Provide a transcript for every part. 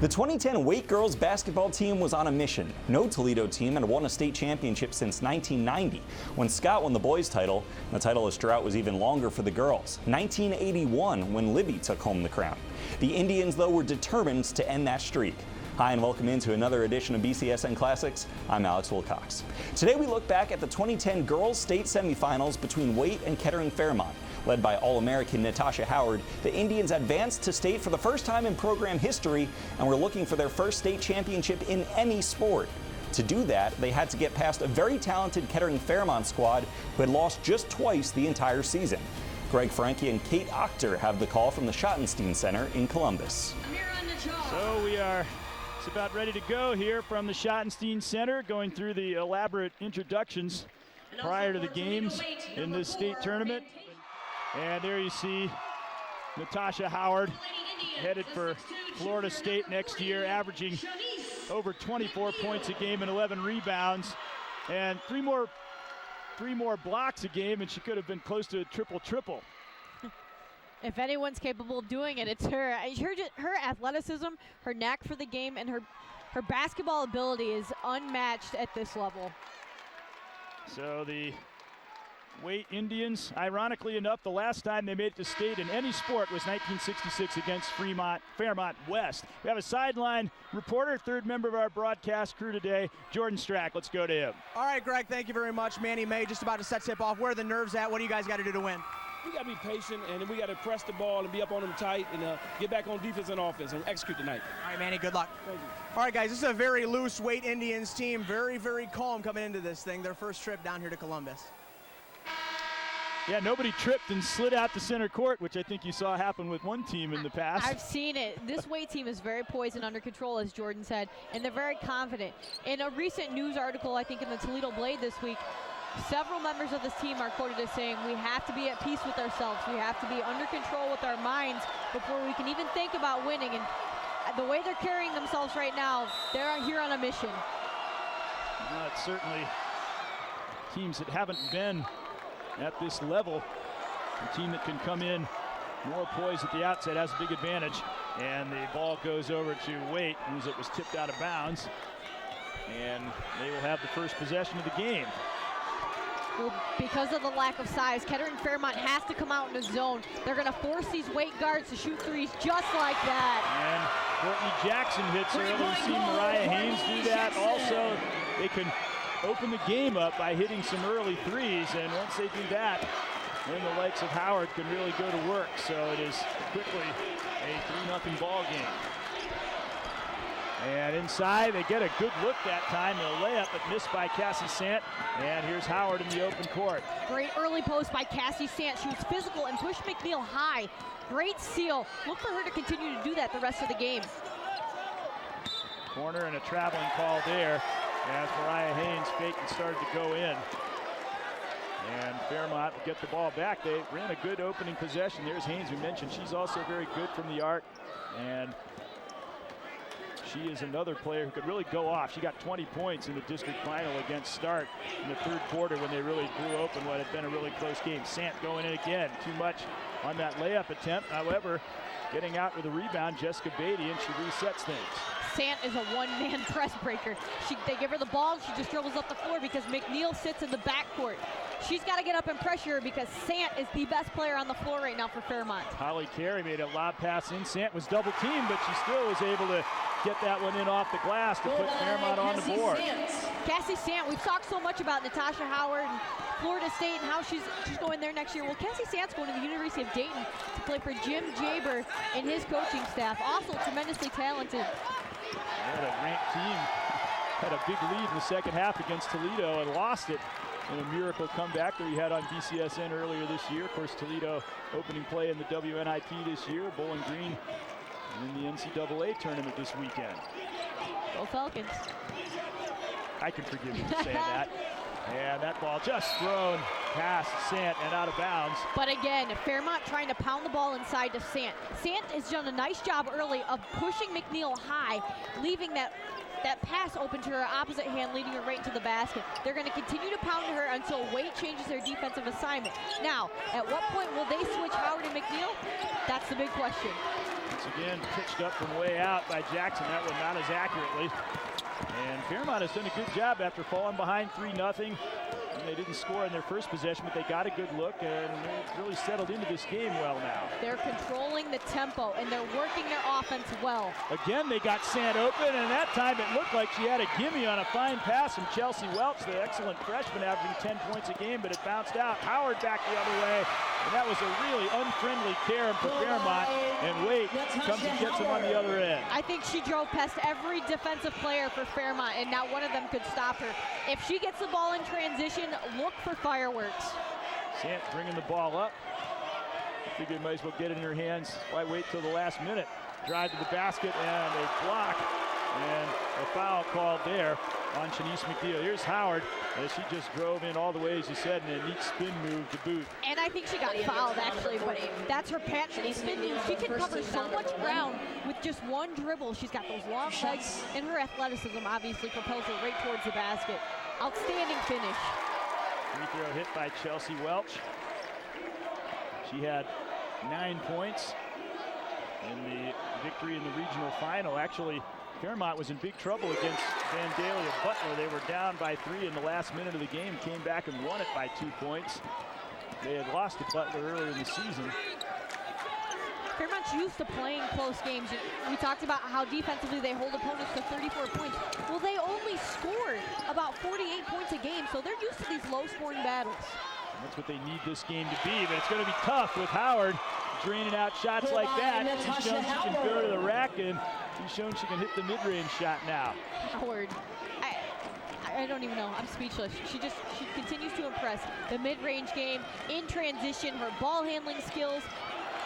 The 2010 Waite girls basketball team was on a mission. No Toledo team had won a state championship since 1990, when Scott won the boys' title. The titleless drought was even longer for the girls. 1981, when Libby took home the crown. The Indians, though, were determined to end that streak. Hi, and welcome into another edition of BCSN Classics. I'm Alex Wilcox. Today we look back at the 2010 girls state semifinals between Waite and Kettering Fairmont. Led by All-American Natasha Howard, the Indians advanced to state for the first time in program history and were looking for their first state championship in any sport. To do that, they had to get past a very talented Kettering Fairmont squad who had lost just twice the entire season. Greg Franke and Kate Ochter have the call from the Schottenstein Center in Columbus. So we are about ready to go here from the Schottenstein Center, going through the elaborate introductions prior to the games in this state tournament. And there you see Natasha Howard headed for Florida State next year, averaging over 24 points a game and 11 rebounds, and three more blocks a game, and she could have been close to a triple-triple. If anyone's capable of doing it, it's her. Her athleticism, her knack for the game, and her basketball ability is unmatched at this level. So the Waite Indians, ironically enough, the last time they made it to state in any sport was 1966 against Fairmont West. We have a sideline reporter, third member of our broadcast crew today, Jordan Strack. Let's go to him. All right, Greg, thank you very much. Manny May just about to set tip off. Where are the nerves at? What do you guys got to do to win? We got to be patient, and then we got to press the ball and be up on them tight and get back on defense and offense and execute tonight. All right, Manny, good luck. Thank you. All right, guys, this is a very loose Waite Indians team. Very, very calm coming into this thing. Their first trip down here to Columbus. Yeah, nobody tripped and slid out to center court, which I think you saw happen with one team in the past. I've seen it. This Waite team is very poised and under control, as Jordan said, and they're very confident. In a recent news article, I think in the Toledo Blade this week, several members of this team are quoted as saying, we have to be at peace with ourselves. We have to be under control with our minds before we can even think about winning. And the way they're carrying themselves right now, they're here on a mission. It's certainly teams that haven't been at this level. A team that can come in more poised at the outset has a big advantage. And the ball goes over to Waite as it was tipped out of bounds. And they will have the first possession of the game. Well, because of the lack of size, Kettering Fairmont has to come out in a zone. They're going to force these Waite guards to shoot threes just like that. And Courtney Jackson hits early. We've seen Mariah Haynes do that. Also, they can open the game up by hitting some early threes, and once they do that, then the likes of Howard can really go to work. So it is quickly a 3-0 ball game. And inside, they get a good look that time, and a layup, but missed by Cassie Sant. And here's Howard in the open court. Great early post by Cassie Sant. She was physical and pushed McNeil high. Great steal. Look for her to continue to do that the rest of the game. Corner and a traveling call there as Mariah Haynes faked and started to go in. And Fairmont will get the ball back. They ran a good opening possession. There's Haynes, we mentioned. She's also very good from the arc. And she is another player who could really go off. She got 20 points in the district final against Start in the third quarter when they really blew open what had been a really close game. Sant going in again. Too much on that layup attempt. However, getting out with a rebound, Jessica Beatty, and she resets things. Sant is a one-man press breaker. They give her the ball, and she just dribbles up the floor because McNeil sits in the backcourt. She's got to get up and pressure her because Sant is the best player on the floor right now for Fairmont. Holly Carey made a lob pass in. Sant was double teamed, but she still was able to get that one in off the glass to put Fairmont on the board. Cassie Sant, we've talked so much about Natasha Howard and Florida State and how she's going there next year. Well, Cassie Sant's going to the University of Dayton to play for Jim Jaber and his coaching staff. Also tremendously talented. Yeah, the ranked team had a big lead in the second half against Toledo and lost it in a miracle comeback that we had on BCSN earlier this year. Of course, Toledo opening play in the WNIT this year. Bowling Green in the NCAA tournament this weekend. Go Falcons. I can forgive you for saying that. And that ball just thrown past Sant and out of bounds. But again, Fairmont trying to pound the ball inside to Sant. Sant has done a nice job early of pushing McNeil high, leaving that pass open to her opposite hand, leading her right into the basket. They're going to continue to pound her until Waite changes their defensive assignment. Now, at what point will they switch Howard and McNeil? That's the big question. Once again, pitched up from way out by Jackson. That one not as accurately. And Fairmont has done a good job after falling behind 3-0. And they didn't score in their first possession, but they got a good look, and they've really settled into this game well now. They're controlling the tempo, and they're working their offense well. Again, they got Sant open, and that time it looked like she had a gimme on a fine pass from Chelsea Welch, the excellent freshman, averaging 10 points a game, but it bounced out. Howard back the other way, and that was a really unfriendly carry for Fairmont, and Waite comes and gets him on the other end. I think she drove past every defensive player for Fairmont, and not one of them could stop her. If she gets the ball in transition, look for fireworks. Sant bringing the ball up. I figured might as well get it in her hands. Why wait till the last minute? Drive to the basket and a block, and a foul called there on Shanice McNeil. Here's Howard as she just drove in all the way, as you said, and a neat spin move to boot. And I think she got fouled, actually, but that's her patented spin move. She can cover so much ground with just one dribble. She's got those long legs, and her athleticism obviously propels her right towards the basket. Outstanding finish. Free throw hit by Chelsea Welch. She had 9 points in the victory in the regional final. Actually, Fairmont was in big trouble against Vandalia Butler. They were down by 3 in the last minute of the game, came back and won it by 2 points. They had lost to Butler earlier in the season. Fairmont's used to playing close games. We talked about how defensively they hold opponents to 34 points. Well, they only scored about 48 points a game, so they're used to these low-scoring battles. That's what they need this game to be, but it's going to be tough with Howard draining out shots like that. She's shown she can go to the rack, and she's shown she can hit the mid-range shot now. Howard, I don't even know. I'm speechless. She continues to impress. The mid-range game, in transition, her ball handling skills.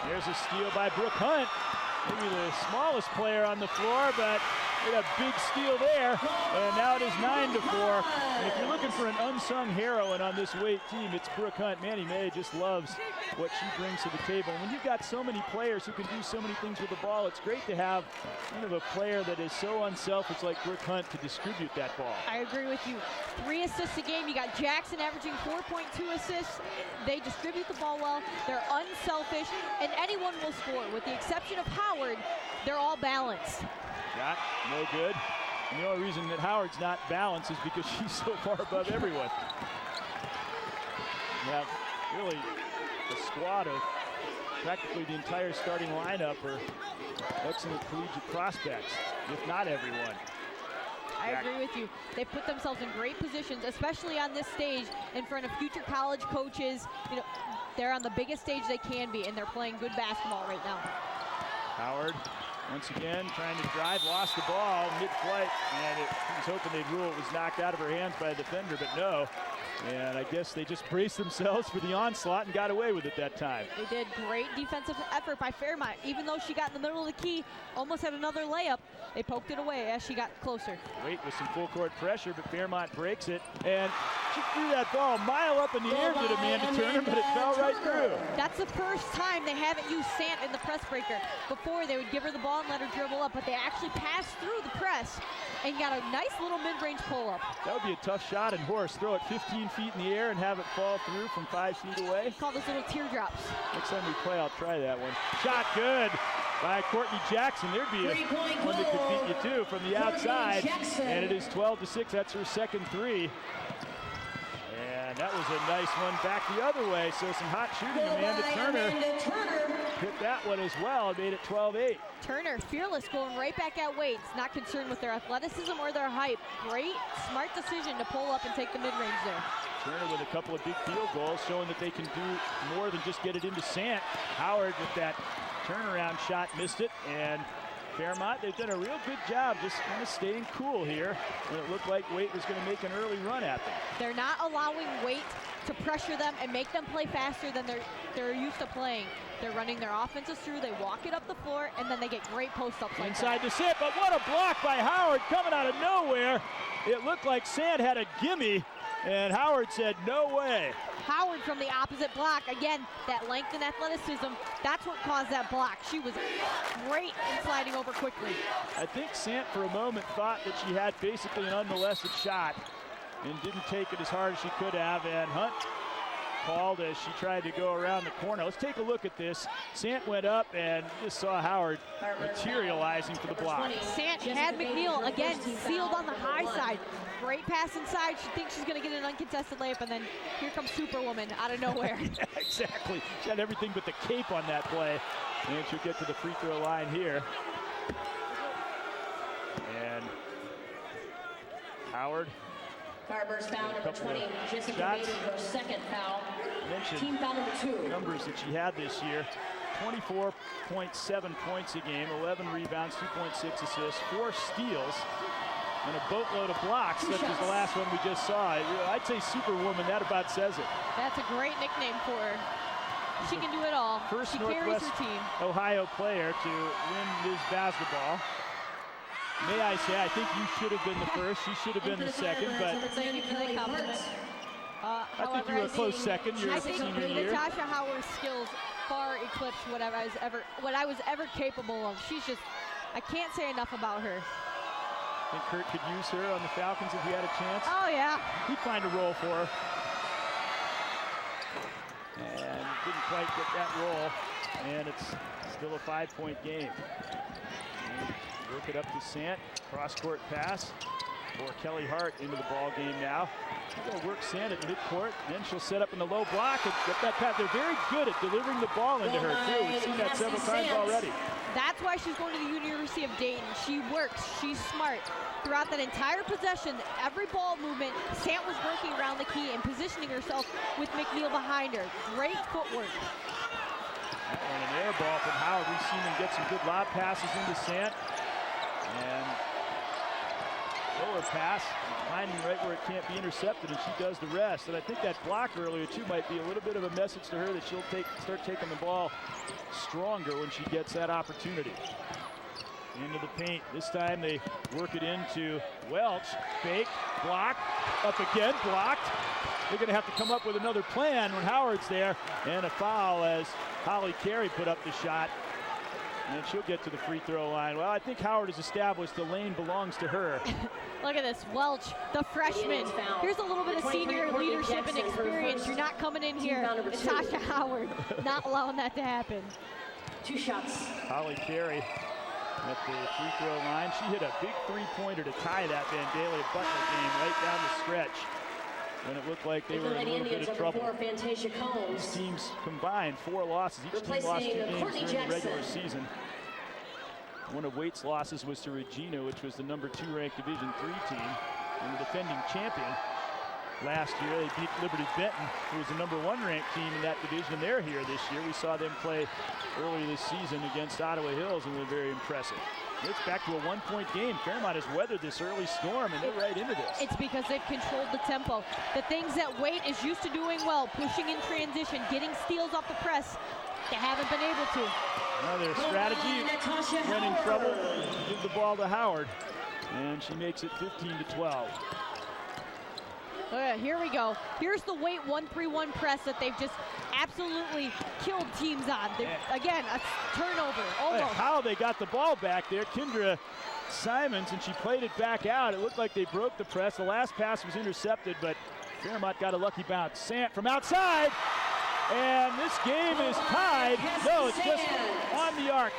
There's a steal by Brooke Hunt. Maybe the smallest player on the floor, but we had a big steal there. And now it is 9-4. And if you're looking for an unsung heroine on this Waite team, it's Brooke Hunt. Manny May just loves what she brings to the table. And when you've got so many players who can do so many things with the ball, it's great to have kind of a player that is so unselfish like Brooke Hunt to distribute that ball. I agree with you. 3 assists a game. You got Jackson averaging 4.2 assists. They distribute the ball well. They're unselfish, and anyone will score. With the exception of Howard, they're all balanced. Shot, no good. And the only reason that Howard's not balanced is because she's so far above everyone. You have really a squad of practically the entire starting lineup are excellent collegiate prospects, if not everyone. I agree with you. They put themselves in great positions, especially on this stage in front of future college coaches. You know, they're on the biggest stage they can be, and they're playing good basketball right now. Howard, once again, trying to drive, lost the ball mid-flight, and he was hoping they'd rule it was knocked out of her hands by the defender, but no. And I guess they just braced themselves for the onslaught and got away with it that time. They did. Great defensive effort by Fairmont. Even though she got in the middle of the key, almost had another layup, they poked it away as she got closer. Waite with some full court pressure, but Fairmont breaks it. And she threw that ball a mile up in the air to Amanda Turner, but it fell right through. That's the first time they haven't used Sant in the press breaker. Before, they would give her the ball and let her dribble up, but they actually passed through the press and got a nice little mid-range pull-up. That would be a tough shot, and Horace throw it 15 feet in the air and have it fall through from 5 feet away. Call those little teardrops. Next time we play, I'll try that one. Shot good by Courtney Jackson. There'd be one that could beat you too from the outside. And it is 12-6. That's her second 3. And that was a nice one back the other way. So some hot shooting. Amanda Turner hit that one as well and made it 12-8. Turner, fearless, going right back at Waite. Not concerned with their athleticism or their height. Great, smart decision to pull up and take the mid-range there. Turner with a couple of big field goals, showing that they can do more than just get it into Sant. Howard with that turnaround shot missed it, and Fairmont, they've done a real good job just kind of staying cool here when it looked like Waite was going to make an early run at them. They're not allowing Waite to pressure them and make them play faster than they're used to playing. They're running their offenses through, they walk it up the floor, and then they get great post-ups like inside that. to Sant, but what a block by Howard coming out of nowhere. It looked like Sant had a gimme, and Howard said, no way. Howard from the opposite block. Again, that length and athleticism, that's what caused that block. She was great in sliding over quickly. I think Sant for a moment thought that she had basically an unmolested shot and didn't take it as hard as she could have, and Hunt called as she tried to go around the corner. Let's take a look at this. Sant went up and just saw Howard materializing for the block. Sant had McNeil, again, sealed on the high side. Great pass inside. She thinks she's going to get an uncontested layup, and then here comes Superwoman out of nowhere. Yeah, exactly. She had everything but the cape on that play. And she'll get to the free throw line here. And Howard. Farber's foul number 20. Jessica Bader, her second foul. Team foul number 2. Numbers that she had this year. 24.7 points a game, 11 rebounds, 2.6 assists, 4 steals, and a boatload of blocks, such as the last one we just saw. I'd say Superwoman, that about says it. That's a great nickname for her. She can do it all. First she carries Northwest her team. Ohio player to win this basketball. May I say, I think you should have been the first. She should have been the second, but Thank you for the compliment. I think you were a close second your senior year. Natasha Howard's skills far eclipsed what I was ever capable of. She's just, I can't say enough about her. I think Kurt could use her on the Falcons if he had a chance. Oh yeah. He'd find a role for her. And didn't quite get that role. And it's still a 5-point game. Work it up to Sant. Cross-court pass for Kelly Hart into the ball game now. She's going to work Sant at midcourt. Then she'll set up in the low block and get that pass. They're very good at delivering the ball into her, too. We've seen that several times already. That's why she's going to the University of Dayton. She works. She's smart. Throughout that entire possession, every ball movement, Sant was working around the key and positioning herself with McNeil behind her. Great footwork. And an air ball from Howard. We've seen him get some good lob passes into Sant. And lower pass, finding right where it can't be intercepted, and she does the rest. And I think that block earlier, too, might be a little bit of a message to her that she'll start taking the ball stronger when she gets that opportunity. Into the paint. This time they work it into Welch. Fake, blocked, up again, blocked. They're going to have to come up with another plan when Howard's there. And a foul as Holly Carey put up the shot. And she'll get to the free throw line. Well, I think Howard has established the lane belongs to her. Look at this, Welch, the freshman. Here's a little bit of senior leadership and experience. You're not coming in here. Natasha Howard, not allowing that to happen. 2 shots. Holly Carey at the free throw line. She hit a big three-pointer to tie that Vandalia Butler game right down the stretch when it looked like they were in a little bit of trouble. These teams combined 4 losses. Each team lost 2 games during the regular season. One of Waite's losses was to Regina, which was the number 2 ranked Division III team and the defending champion. Last year, they beat Liberty Benton, who was the number 1 ranked team in that division, and they're here this year. We saw them play earlier this season against Ottawa Hills, and they're very impressive. It's back to a 1-point game. Fairmont has weathered this early storm, and they're right into this. It's because they've controlled the tempo. The things that Waite is used to doing well, pushing in transition, getting steals off the press, they haven't been able to. Well, their strategy, when in trouble, give the ball to Howard, and she makes it 15-12. Here we go. Here's the Waite 1-3-1 press that they've just absolutely killed teams on. Again, a turnover, almost. How they got the ball back there. Kendra Simons, and she played it back out. It looked like they broke the press. The last pass was intercepted, but Fairmont got a lucky bounce. Sant from outside, and this game is tied. No, it's just on the arc,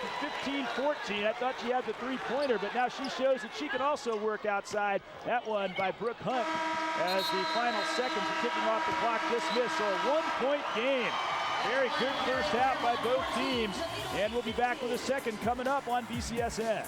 15-14. I thought she had the three-pointer, but now she shows that she can also work outside. That one by Brooke Hunt as the final seconds are kicking off the clock just missed. So a 1-point game. Very good first half by both teams. And we'll be back with a second coming up on BCSN.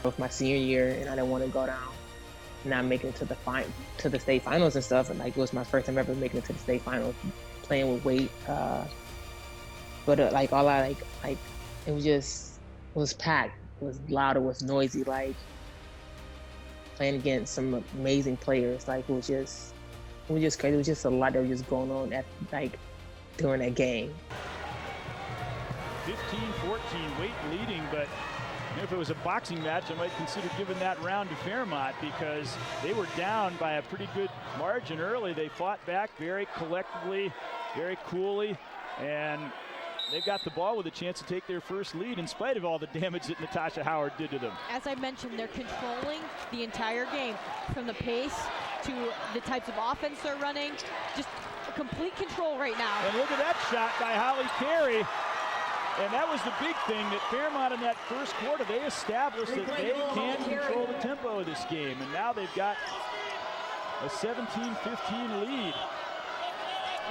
It was my senior year, and I didn't want to go down, not making it to the state finals and stuff. And like, it was my first time ever making it to the state finals, playing with Waite. But like it was packed. It was loud. It was noisy. Like playing against some amazing players. Like it was just crazy. It was just a lot that was just going on during that game. 15-14, Waite leading, but if it was a boxing match, I might consider giving that round to Fairmont because they were down by a pretty good margin early. They fought back very collectively, very coolly, and they've got the ball with a chance to take their first lead in spite of all the damage that Natasha Howard did to them. As I mentioned, they're controlling the entire game, from the pace to the types of offense they're running. Just complete control right now. And look at that shot by Holly Carey. And that was the big thing, that Fairmont in that first quarter, they established that they can control the tempo of this game. And now they've got a 17-15 lead.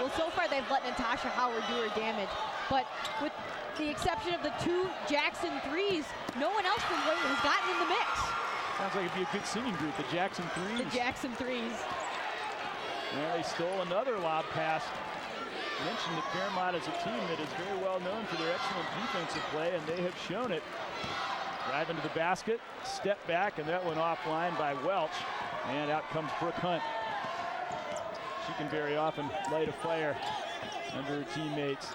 Well, so far they've let Natasha Howard do her damage. But with the exception of the 2 Jackson threes, no one else from Waite has gotten in the mix. Sounds like it'd be a good singing group, the Jackson Threes. The Jackson Threes. Yeah, they stole another lob pass. Mentioned that Fairmont is a team that is very well known for their excellent defensive play, and they have shown it. Drive into the basket, step back, and that went offline by Welch. And out comes Brooke Hunt. She can very often light a fire under her teammates.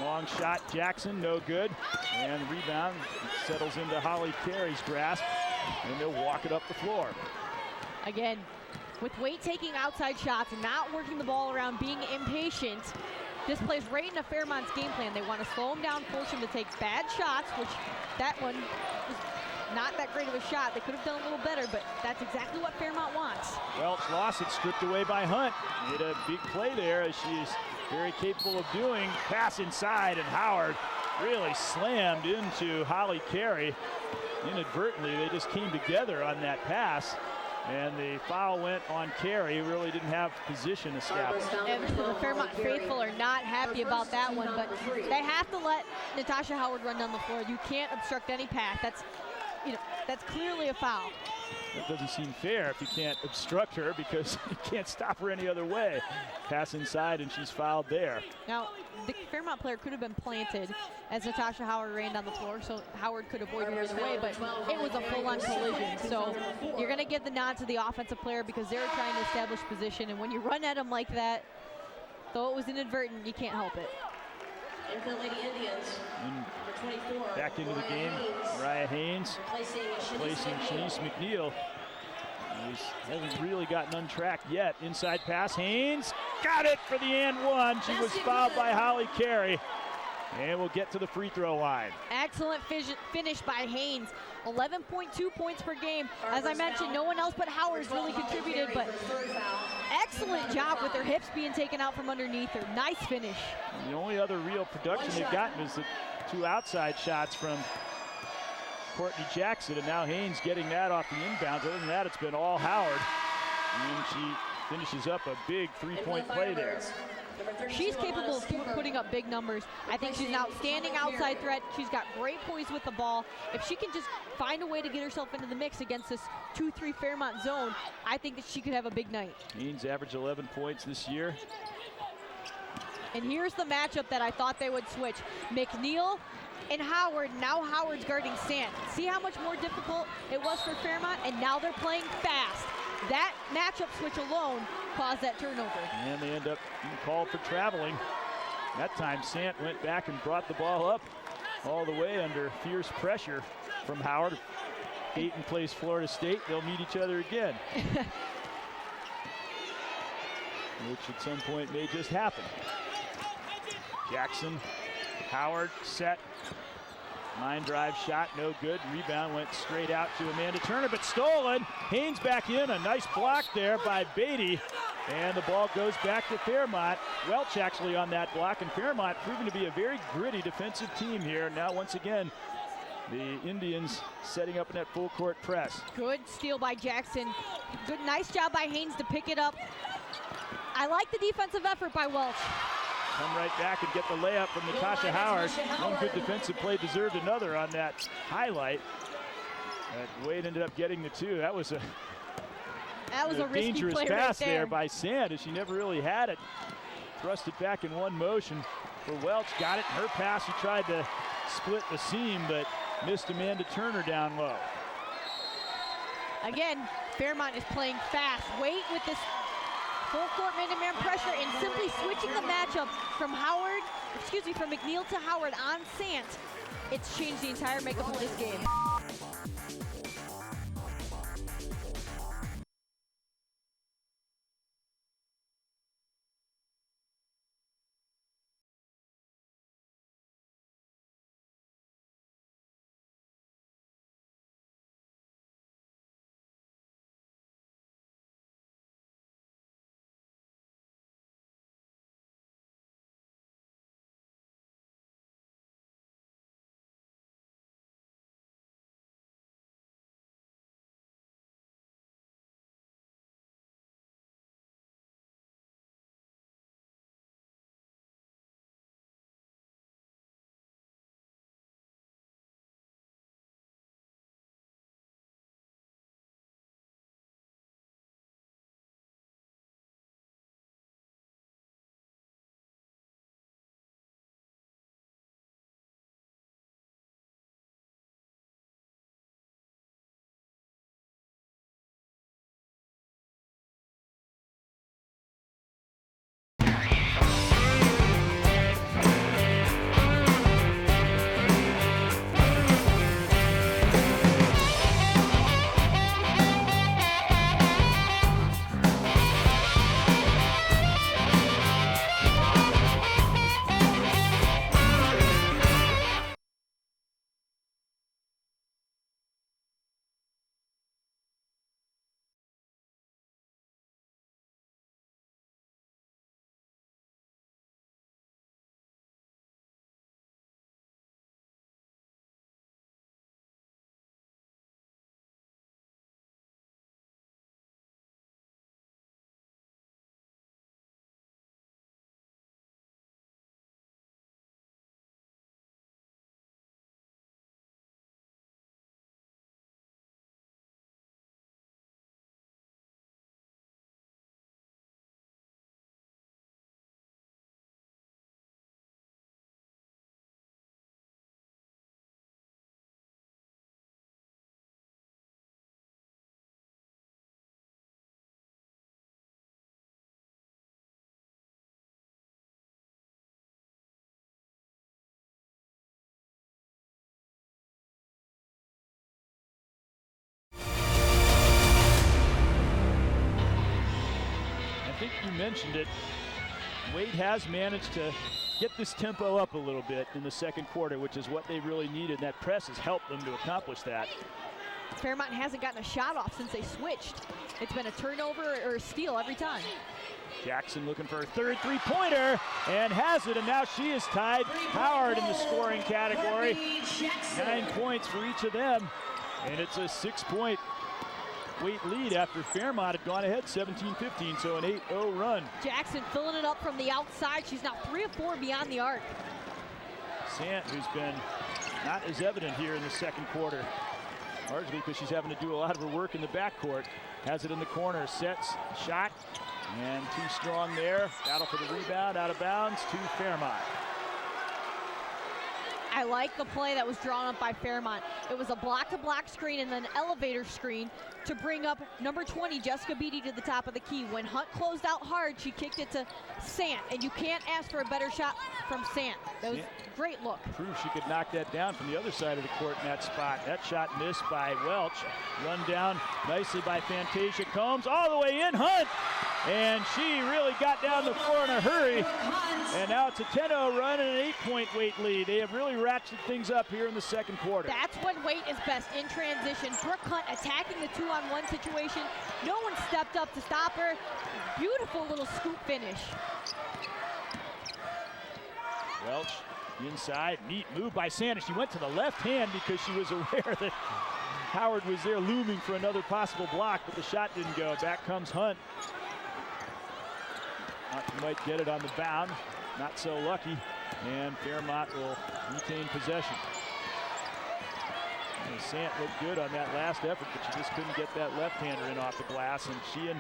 Long shot, Jackson, no good. And the rebound settles into Holly Carey's grasp, and they'll walk it up the floor. Again, with Waite taking outside shots and not working the ball around, being impatient, this plays right into Fairmont's game plan. They want to slow him down, force him to take bad shots, which that one was not that great of a shot. They could have done a little better, but that's exactly what Fairmont wants. Welch lost it, stripped away by Hunt. Made a big play there, as she is very capable of doing. Pass inside, and Howard really slammed into Holly Carey. Inadvertently, they just came together on that pass. And the foul went on Carey, who really didn't have position established. And the Fairmont faithful are not happy about that one, but they have to let Natasha Howard run down the floor. You can't obstruct any path. That's clearly a foul. That doesn't seem fair if you can't obstruct her, because you can't stop her any other way. Pass inside, and she's fouled there. Now, the Fairmont player could have been planted as Natasha Howard ran down the floor, so Howard could avoid her either way, but it was a full-on collision. So you're going to give the nod to the offensive player because they're trying to establish position, and when you run at them like that, though it was inadvertent, you can't help it. Back into the game, Mariah Haynes placing Shanice McNeil. He hasn't really gotten untracked yet. Inside pass, Haynes got it for the and one. She was fouled by Holly Carey. And we'll get to the free throw line. Excellent finish by Haynes. 11.2 points per game. As I mentioned, no one else but Howard's really contributed, but excellent job with their hips being taken out from underneath her. Nice finish. The only other real production they've gotten is the 2 outside shots from Courtney Jackson, and now Haynes getting that off the inbounds. Other than that, it's been all Howard. And she finishes up a big 3-point play there. She's capable of putting up big numbers. I think she's an outstanding outside threat. She's got great poise with the ball. If she can just find a way to get herself into the mix against this 2-3 Fairmont zone, I think that she could have a big night. Haynes averaged 11 points this year. And here's the matchup that I thought they would switch. McNeil and Howard. Now Howard's guarding Sant. See how much more difficult it was for Fairmont? And now they're playing fast. That matchup switch alone caused that turnover. And they end up being called for traveling. That time Sant went back and brought the ball up all the way under fierce pressure from Howard. Dayton plays Florida State. They'll meet each other again. Which at some point may just happen. Jackson, Howard set. Line drive shot, no good. Rebound went straight out to Amanda Turner, but stolen. Haynes back in, a nice block there by Beatty. And the ball goes back to Fairmont. Welch actually on that block, and Fairmont proving to be a very gritty defensive team here. Now once again, the Indians setting up in that full court press. Good steal by Jackson. Good, nice job by Haynes to pick it up. I like the defensive effort by Welch. Come right back and get the layup from Natasha Howard. One good defensive play deserved another on that highlight. Waite ended up getting the 2. That was a risky dangerous play pass right there by Sand, as she never really had it. Thrust it back in one motion for Welch. Got it in her pass. She tried to split the seam, but missed Amanda Turner down low. Again, Fairmont is playing fast. Waite with this full court man-to-man pressure and simply switching the matchup from McNeil to Howard on Sant. It's changed the entire makeup of this game. I think you mentioned it. Waite has managed to get this tempo up a little bit in the second quarter, which is what they really needed. That press has helped them to accomplish that. Fairmont hasn't gotten a shot off since they switched. It's been a turnover or a steal every time. Jackson looking for her third three-pointer and has it, and now she is tied Howard in the scoring category. 9 points for each of them, and it's a 6-point Waite lead after Fairmont had gone ahead 17-15, so an 8-0 run. Jackson filling it up from the outside. She's now 3 of 4 beyond the arc. Sant, who's been not as evident here in the second quarter, largely because she's having to do a lot of her work in the backcourt. Has it in the corner, sets, shot, and too strong there. Battle for the rebound, out of bounds to Fairmont. I like the play that was drawn up by Fairmont. It was a block-to-block screen and then an elevator screen to bring up number 20, Jessica Beatty, to the top of the key. When Hunt closed out hard, she kicked it to Sant, and you can't ask for a better shot from Sant. That was a great look. Proved she could knock that down from the other side of the court in that spot. That shot missed by Welch. Run down nicely by Fantasia Combs, all the way in, Hunt! And she really got down the floor in a hurry. And now it's a 10-0 run and an 8-point Waite lead. They have really ratcheted things up here in the second quarter. That's when Waite is best, in transition. Brooke Hunt attacking the 2-on-1 situation. No one stepped up to stop her. Beautiful little scoop finish. Welch inside, neat move by Sanders. She went to the left hand because she was aware that Howard was there looming for another possible block, but the shot didn't go. Back comes Hunt. Hunt might get it on the bound. Not so lucky, and Fairmont will retain possession. Sant looked good on that last effort, but she just couldn't get that left-hander in off the glass. And she and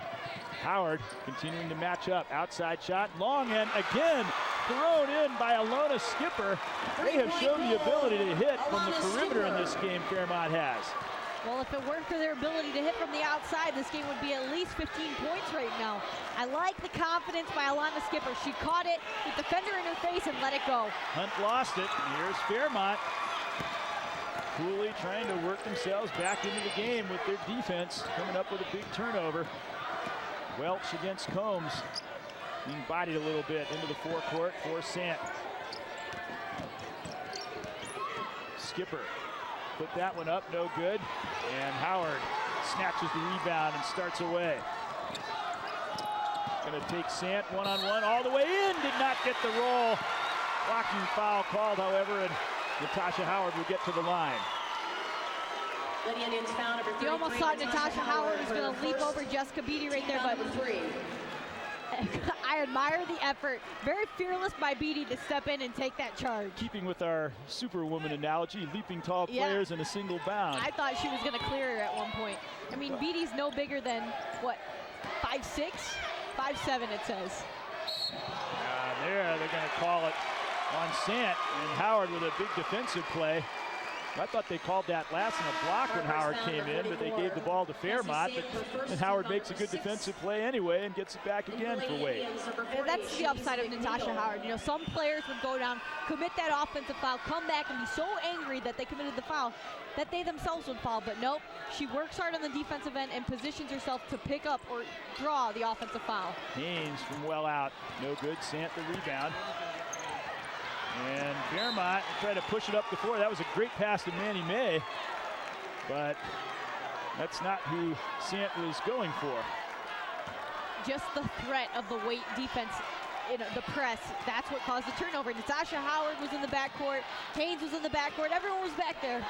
Howard continuing to match up. Outside shot, long, and again thrown in by Alona Skipper. They have shown the ability to hit from the perimeter in this game, Fairmont has. Well, if it weren't for their ability to hit from the outside, this game would be at least 15 points right now. I like the confidence by Alana Skipper. She caught it, the defender in her face, and let it go. Hunt lost it, and here's Fairmont. Cooley trying to work themselves back into the game with their defense, coming up with a big turnover. Welch against Combs, being bodied a little bit into the forecourt for Sant. Skipper put that one up, no good. And Howard snatches the rebound and starts away. Gonna take Sant one-on-one all the way in, did not get the roll. Blocking foul called, however, and Natasha Howard will get to the line. You almost thought Natasha Howard was going to leap over Jessica Beatty right there, but I admire the effort. Very fearless by Beatty to step in and take that charge. Keeping with our superwoman analogy, leaping tall players in a single bound. I thought she was going to clear her at one point. I mean, Beatty's no bigger than, what, 5'6"? 5'7", it says. They're going to call it on Sant, and Howard with a big defensive play. I thought they called that last in a block when Howard came in, but they gave the ball to Fairmont. And Howard makes a good defensive play anyway and gets it back again for Waite. That's the upside of Natasha Howard. You know, some players would go down, commit that offensive foul, come back and be so angry that they committed the foul that they themselves would foul. But nope, she works hard on the defensive end and positions herself to pick up or draw the offensive foul. Haynes from well out, no good. Sant the rebound. And Fairmont tried to push it up the floor. That was a great pass to Manny May, but that's not who Sant was going for. Just the threat of the Waite defense, you know, the press, that's what caused the turnover. Natasha Howard was in the backcourt, Haynes was in the backcourt, everyone was back there.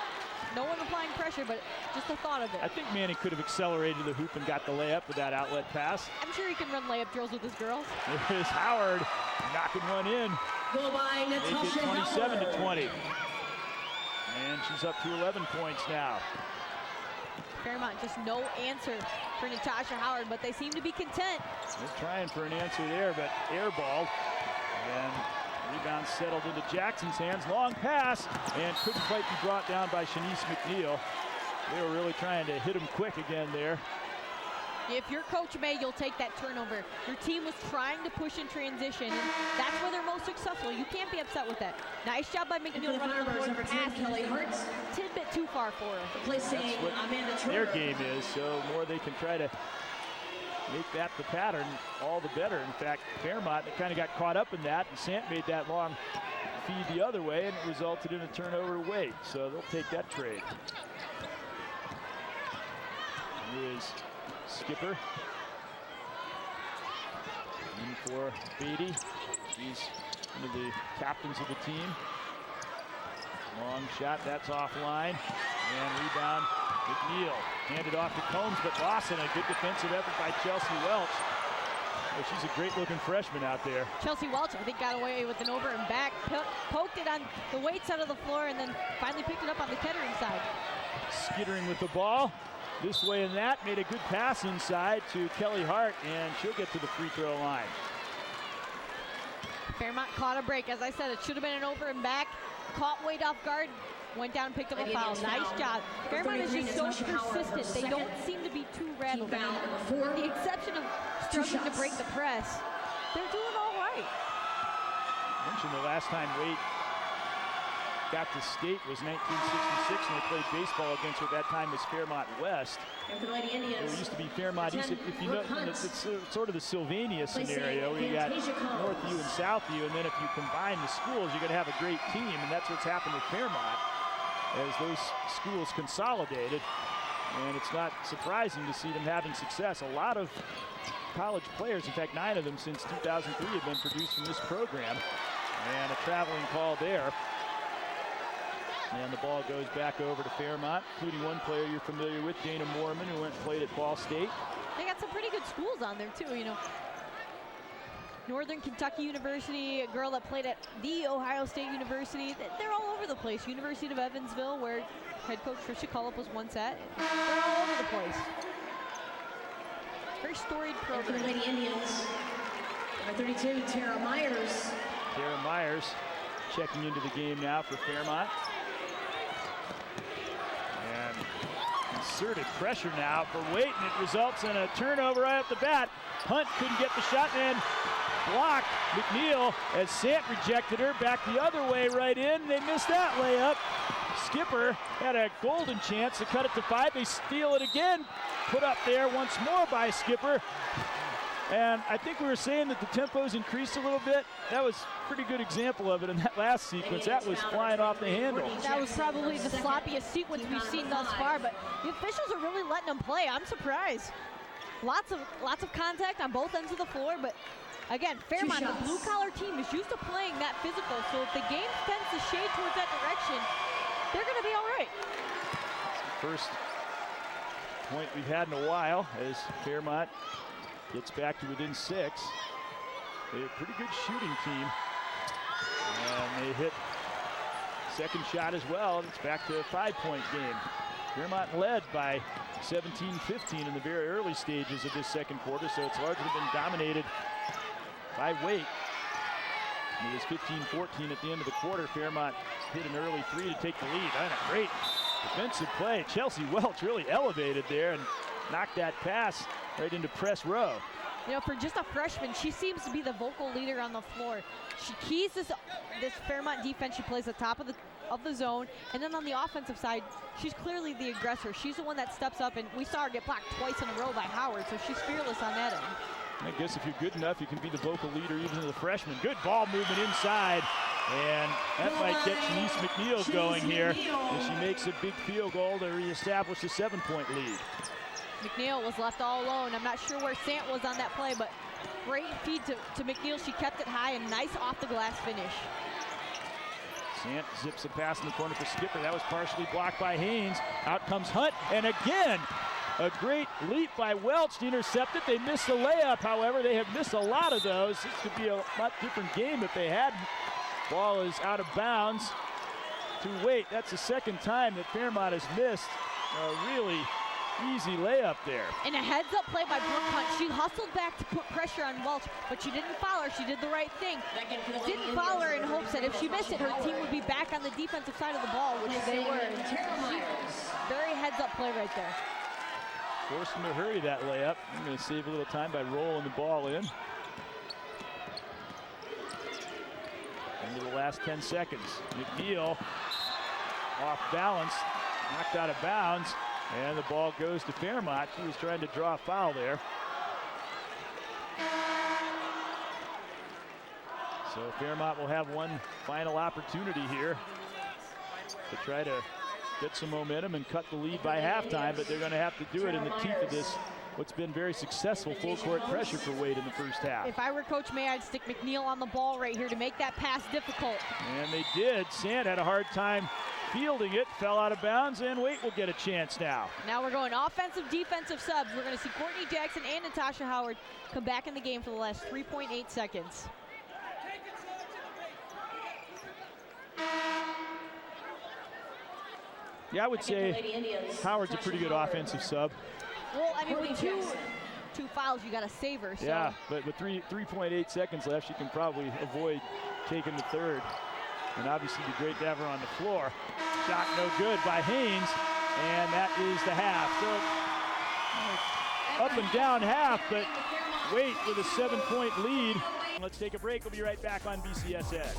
No one applying pressure, but just the thought of it. I think Manny could have accelerated the hoop and got the layup with that outlet pass. I'm sure he can run layup drills with his girls. There's Howard knocking one in. Go by Natasha Make it 27-20. Howard. And she's up to 11 points now. Fairmont, just no answer for Natasha Howard, but they seem to be content. They're trying for an answer there, but airballed. And rebound settled into Jackson's hands. Long pass, and couldn't quite be brought down by Shanice McNeil. They were really trying to hit him quick again there. If you're Coach May, you'll take that turnover. Your team was trying to push in transition, and that's where they're most successful. You can't be upset with that. Nice job by McNeil running the board. Number 10, Kelly Hartz. Tidbit too far for her. Replacing Amanda Their Turner. game is, so the more they can try to make that the pattern, all the better. In fact, Fairmont kind of got caught up in that, and Sant made that long feed the other way, and it resulted in a turnover to Waite. So they'll take that trade. Here is Skipper. In for Beatty. He's one of the captains of the team. Long shot, that's offline. And rebound, McNeil. Handed off to Combs, but lost in a good defensive effort by Chelsea Welch. Oh, she's a great-looking freshman out there. Chelsea Welch, I think, got away with an over and back, poked it on the Waite side of the floor, and then finally picked it up on the Kettering side. Skittering with the ball. This way and that, made a good pass inside to Kelly Hart, and she'll get to the free throw line. Fairmont caught a break. As I said, it should have been an over and back. Caught Waite off guard, went down and picked up a foul. Nice job. Fairmont is just so persistent. They don't seem to be too rattled. With the exception of struggling to break the press, they're doing all right. Mentioned the last time Waite got to state was 1966, and they played baseball against her. That time was Fairmont West. There used to be Fairmont East. If you know, it's sort of the Sylvania scenario where you got Northview and Southview, and then if you combine the schools, you're going to have a great team, and that's what's happened with Fairmont as those schools consolidated. And it's not surprising to see them having success. A lot of college players, in fact 9 of them since 2003, have been produced from this program. And a traveling call there. And the ball goes back over to Fairmont, including one player you're familiar with, Dana Moorman, who went and played at Ball State. They got some pretty good schools on there too, you know. Northern Kentucky University, a girl that played at the Ohio State University. They're all over the place. University of Evansville, where head coach Trisha Cullip was once at. They're all over the place. Very storied program. For the Lady Indians, number 32, Tara Myers. Tara Myers checking into the game now for Fairmont. And concerted pressure now for Waite, and it results in a turnover right off the bat. Hunt couldn't get the shot, and blocked McNeil as Sant rejected her. Back the other way right in. They missed that layup. Skipper had a golden chance to cut it to 5. They steal it again. Put up there once more by Skipper. And I think we were saying that the tempo's increased a little bit. That was a pretty good example of it in that last sequence. That was flying off the handle. That was probably the sloppiest sequence we've seen thus far, but the officials are really letting them play. I'm surprised. Lots of contact on both ends of the floor, but again, Fairmont, the blue-collar team, is used to playing that physical, so if the game tends to shade towards that direction, they're going to be all right. First point we've had in a while as Fairmont gets back to within 6. They're a pretty good shooting team. And they hit second shot as well. It's back to a 5-point game. Fairmont led by 17-15 in the very early stages of this second quarter, so it's largely been dominated by Waite. It was 15-14 at the end of the quarter. Fairmont hit an early 3 to take the lead. And a great defensive play. Chelsea Welch really elevated there and knocked that pass right into press row. You know, for just a freshman, she seems to be the vocal leader on the floor. She keys this Fairmont defense. She plays the top of the zone, and then on the offensive side, she's clearly the aggressor. She's the one that steps up, and we saw her get blocked twice in a row by Howard, so she's fearless on that end. I guess if you're good enough, you can be the vocal leader even as a freshman. Good ball movement inside, and that might get Shanice McNeil going here as she makes a big field goal to reestablish a 7-point lead. McNeil was left all alone. I'm not sure where Sant was on that play, but great feed to McNeil. She kept it high and nice off-the-glass finish. Sant zips a pass in the corner for Skipper. That was partially blocked by Haynes. Out comes Hunt, and again, a great leap by Welch to intercept it. They missed the layup, however. They have missed a lot of those. This could be a lot different game if they hadn't. Ball is out of bounds to Waite. That's the second time that Fairmont has missed a really easy layup there. And a heads-up play by Brooke Hunt. She hustled back to put pressure on Welch, but she didn't foul her. She did the right thing. Didn't foul her in hopes that if she missed it, her team would be back on the defensive side of the ball, which they were. Very heads-up play right there. Forced them to hurry that layup. I'm going to save a little time by rolling the ball in. Into the last 10 seconds. McNeil off balance, knocked out of bounds, and the ball goes to Fairmont. She was trying to draw a foul there. So Fairmont will have one final opportunity here to try to get some momentum and cut the lead by halftime, but they're going to have to do it in the teeth of this, what's been very successful full court pressure for Waite in the first half. If I were Coach May, I'd stick McNeil on the ball right here to make that pass difficult. And they did. Sant had a hard time fielding it, fell out of bounds, and Waite will get a chance now. Now we're going offensive, defensive subs. We're going to see Courtney Jackson and Natasha Howard come back in the game for the last 3.8 seconds. Yeah, I would say Howard's a pretty good offensive sub. Well, I mean, with two fouls, you got to save her. So. Yeah, but with 3.8 seconds left, she can probably avoid taking the third. And obviously, it'd be great to have her on the floor. Shot no good by Haynes, and that is the half. So up and down half, but Waite with a 7-point lead. Let's take a break. We'll be right back on BCSN.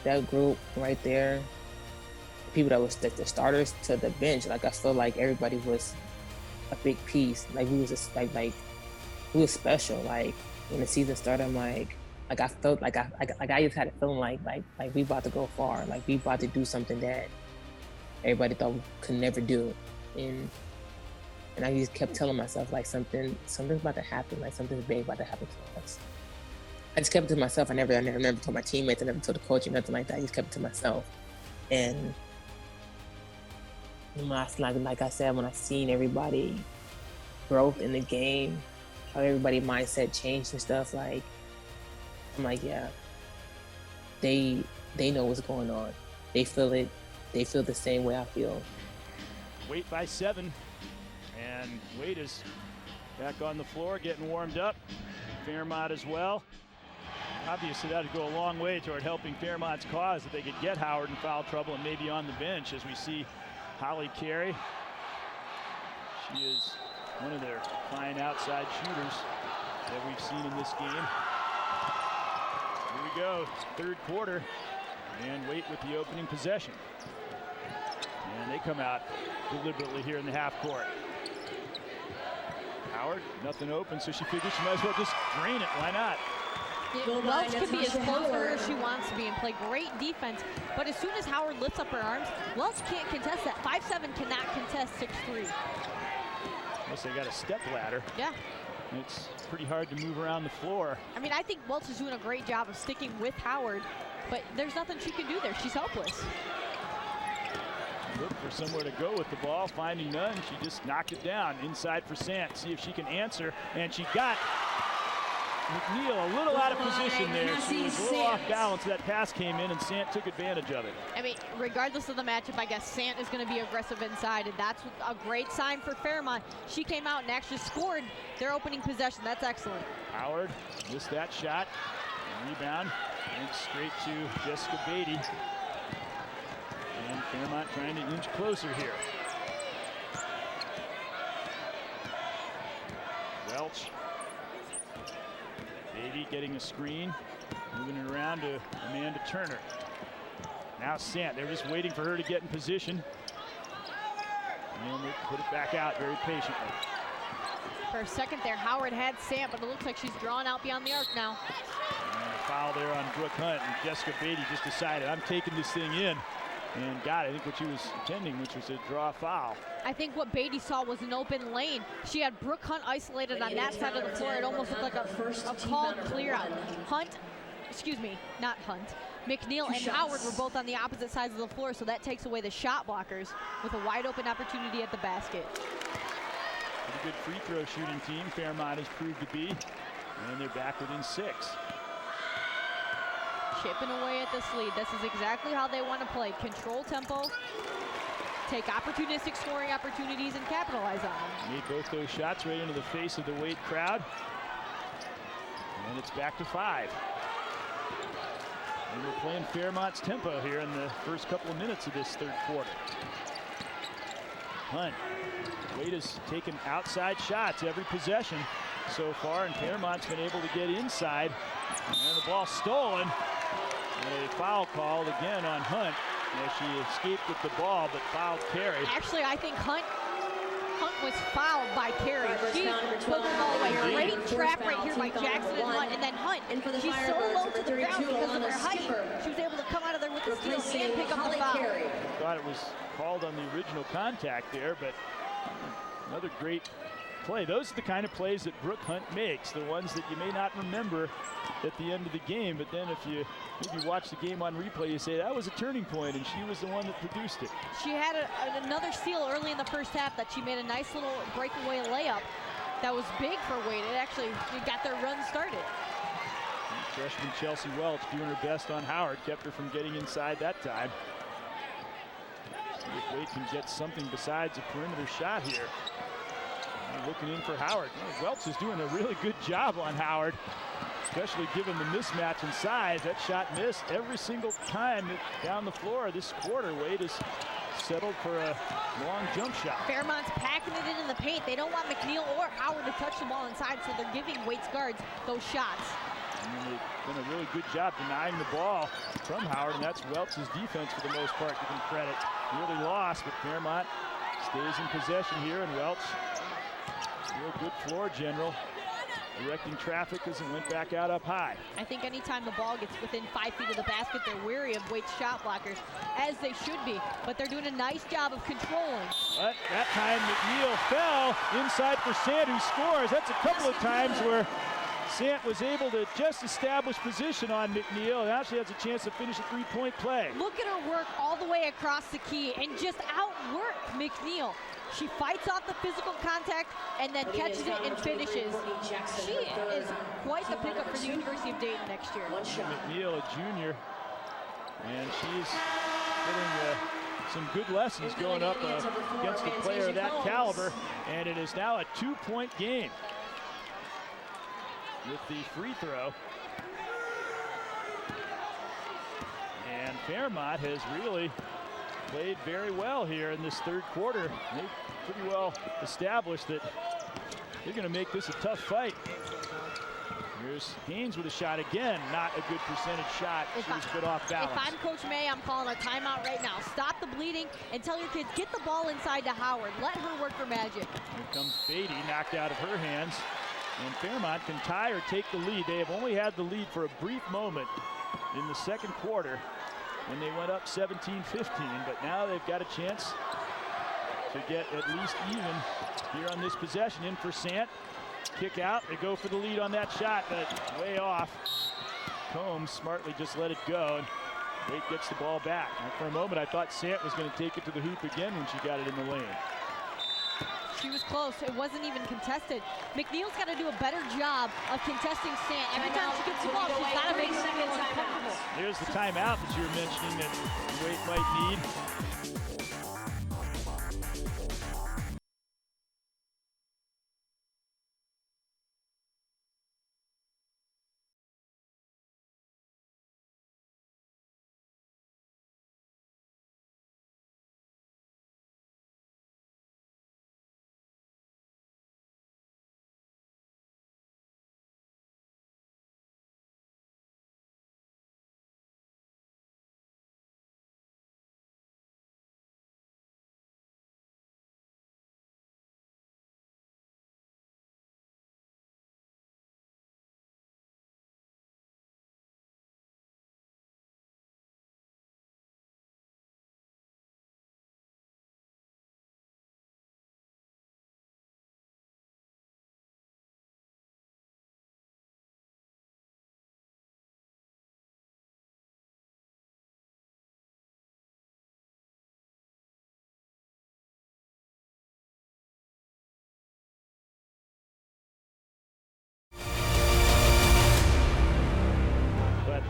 that group right there, people that was the starters to the bench, like I feel like everybody was a big piece. Like we was just like we was special. Like when the season started, I'm like I felt like I just had a feeling like we about to go far. Like we about to do something that everybody thought we could never do. And I just kept telling myself like something's about to happen, like something's big about to happen to us. I just kept it to myself. I never told my teammates, I never told the coach or nothing like that. I just kept it to myself. And like I said, when I seen everybody growth in the game, how everybody mindset changed and stuff, like I'm like, yeah, they know what's going on. They feel it. They feel the same way I feel. Waite by 7. And Waite is back on the floor, getting warmed up. Fairmont as well. Obviously, that would go a long way toward helping Fairmont's cause if they could get Howard in foul trouble and maybe on the bench, as we see Holly Carey. She is one of their fine outside shooters that we've seen in this game. Here we go, third quarter, and Waite with the opening possession. And they come out deliberately here in the half court. Howard, nothing open, so she figures she might as well just drain it. Why not? Welch can be as close to her as she wants to be and play great defense, but as soon as Howard lifts up her arms, Welch can't contest that. 5'7" cannot contest 6'3". Unless they got a step ladder. Yeah. It's pretty hard to move around the floor. I mean, I think Welch is doing a great job of sticking with Howard, but there's nothing she can do there. She's helpless. Look for somewhere to go with the ball, finding none. She just knocked it down inside for Sant. See if she can answer, and she got McNeil a little out of position there. She was a little off balance. That pass came in, and Sant took advantage of it. I mean, regardless of the matchup, I guess Sant is going to be aggressive inside, and that's a great sign for Fairmont. She came out and actually scored their opening possession. That's excellent. Howard missed that shot. Rebound, and straight to Jessica Beatty. And Fairmont trying to inch closer here. Welch. Beatty getting a screen, moving it around to Amanda Turner. Now Sant, they're just waiting for her to get in position. And they put it back out very patiently. For a second there, Howard had Sant, but it looks like she's drawn out beyond the arc now. And a foul there on Brooke Hunt, and Jessica Beatty just decided, I'm taking this thing in. And got, I think, what she was intending, which was a draw foul. I think what Beatty saw was an open lane. She had Brooke Hunt isolated on that side of the floor. It almost looked like a called clear out. McNeil and Howard were both on the opposite sides of the floor, so that takes away the shot blockers with a wide open opportunity at the basket. Pretty good free throw shooting team, Fairmont has proved to be. And they're back within 6. Chipping away at this lead. This is exactly how they want to play. Control tempo, take opportunistic scoring opportunities, and capitalize on them. Made both those shots right into the face of the Waite crowd. And it's back to 5. And we're playing Fairmont's tempo here in the first couple of minutes of this third quarter. Hunt. Waite has taken outside shots every possession so far, and Fairmont's been able to get inside. And the ball stolen. And a foul called again on Hunt as she escaped with the ball but fouled Carey. Actually, I think Hunt was fouled by Carey. She took the ball away. Great trap right here by Jackson and Hunt. And then Hunt, she's so low to the ground because of her height. She was able to come out of there with the steal and pick up the foul. I thought it was called on the original contact there, but another great play. Those are the kind of plays that Brooke Hunt makes, the ones that you may not remember at the end of the game, but then if you maybe watch the game on replay, you say that was a turning point, and she was the one that produced it. She had another steal early in the first half that she made a nice little breakaway layup that was big for Waite. It actually got their run started. And freshman Chelsea Welch doing her best on Howard, kept her from getting inside that time. See if Waite can get something besides a perimeter shot here. Looking in for Howard. Welch is doing a really good job on Howard, especially given the mismatch in size. That shot missed every single time down the floor this quarter. Waite has settled for a long jump shot. Fairmont's packing it in the paint. They don't want McNeil or Howard to touch the ball inside, so they're giving Waite's guards those shots. And they've done a really good job denying the ball from Howard, and that's Welch's defense for the most part, give them credit. Really lost, but Fairmont stays in possession here, and Welch, real good floor general, directing traffic as it went back out up high. I think anytime the ball gets within 5 feet of the basket, they're wary of Waite's shot blockers, as they should be, but they're doing a nice job of controlling. But that time McNeil fell inside for Sant, who scores. That's a couple of times where Sant was able to just establish position on McNeil. Now she has a chance to finish a three-point play. Look at her work all the way across the key and just outwork McNeil. She fights off the physical contact and then catches it and finishes. She is quite the pickup for the University of Dayton next year. McNeil, a junior, and she's getting some good lessons going up against a player of that caliber, and it is now a 2-point game with the free throw. And Fairmont has really played very well here in this third quarter. They pretty well established that they're going to make this a tough fight. Here's Haynes with a shot again. Not a good percentage shot. She was good off balance. If I'm Coach May, I'm calling a timeout right now. Stop the bleeding and tell your kids, get the ball inside to Howard. Let her work her magic. Here comes Beatty, knocked out of her hands. And Fairmont can tie or take the lead. They have only had the lead for a brief moment in the second quarter when they went up 17-15, but now they've got a chance to get at least even here on this possession. In for Sant, kick out, they go for the lead on that shot, but way off. Combs smartly just let it go, and Waite gets the ball back. And for a moment, I thought Sant was going to take it to the hoop again when she got it in the lane. She was close. It wasn't even contested. McNeil's got to do a better job of contesting Sant. Every time she gets the ball, she's got to make it feel uncomfortable. There's the timeout that you were mentioning that Waite might need.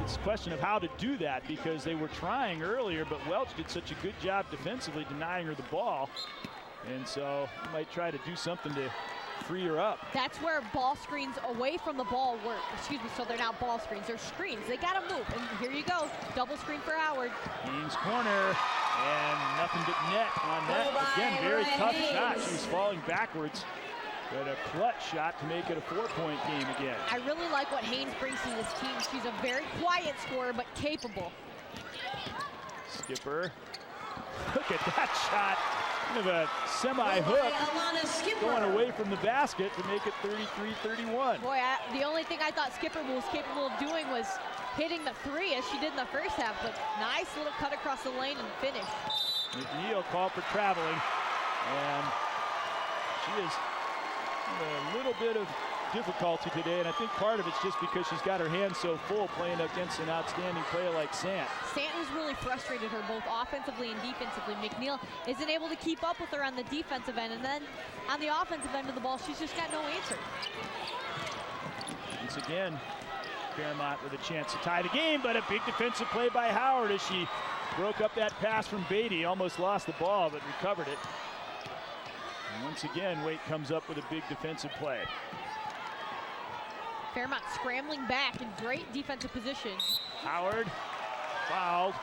It's a question of how to do that, because they were trying earlier, but Welch did such a good job defensively denying her the ball. And so you might try to do something to free her up. That's where ball screens away from the ball work. Excuse me, so they're not ball screens, they're screens. They gotta move, and here you go. Double screen for Howard. Haynes corner, and nothing but net on that. Again, very tough shot. She was falling backwards, but a clutch shot to make it a 4-point game again. I really like what Haynes brings to this team. She's a very quiet scorer, but capable. Skipper, look at that shot. Kind of a semi-hook going away from the basket to make it 33-31. Boy, the only thing I thought Skipper was capable of doing was hitting the three, as she did in the first half, but nice little cut across the lane and finish. McNeil called for traveling, and she is a little bit of difficulty today, and I think part of it's just because she's got her hands so full playing against an outstanding player like Sant. Sant has really frustrated her both offensively and defensively. McNeil isn't able to keep up with her on the defensive end, and then on the offensive end of the ball, she's just got no answer. Once again, Fairmont with a chance to tie the game, but a big defensive play by Howard as she broke up that pass from Beatty. Almost lost the ball, but recovered it. And once again, Waite comes up with a big defensive play. Fairmont scrambling back in great defensive position. Howard fouled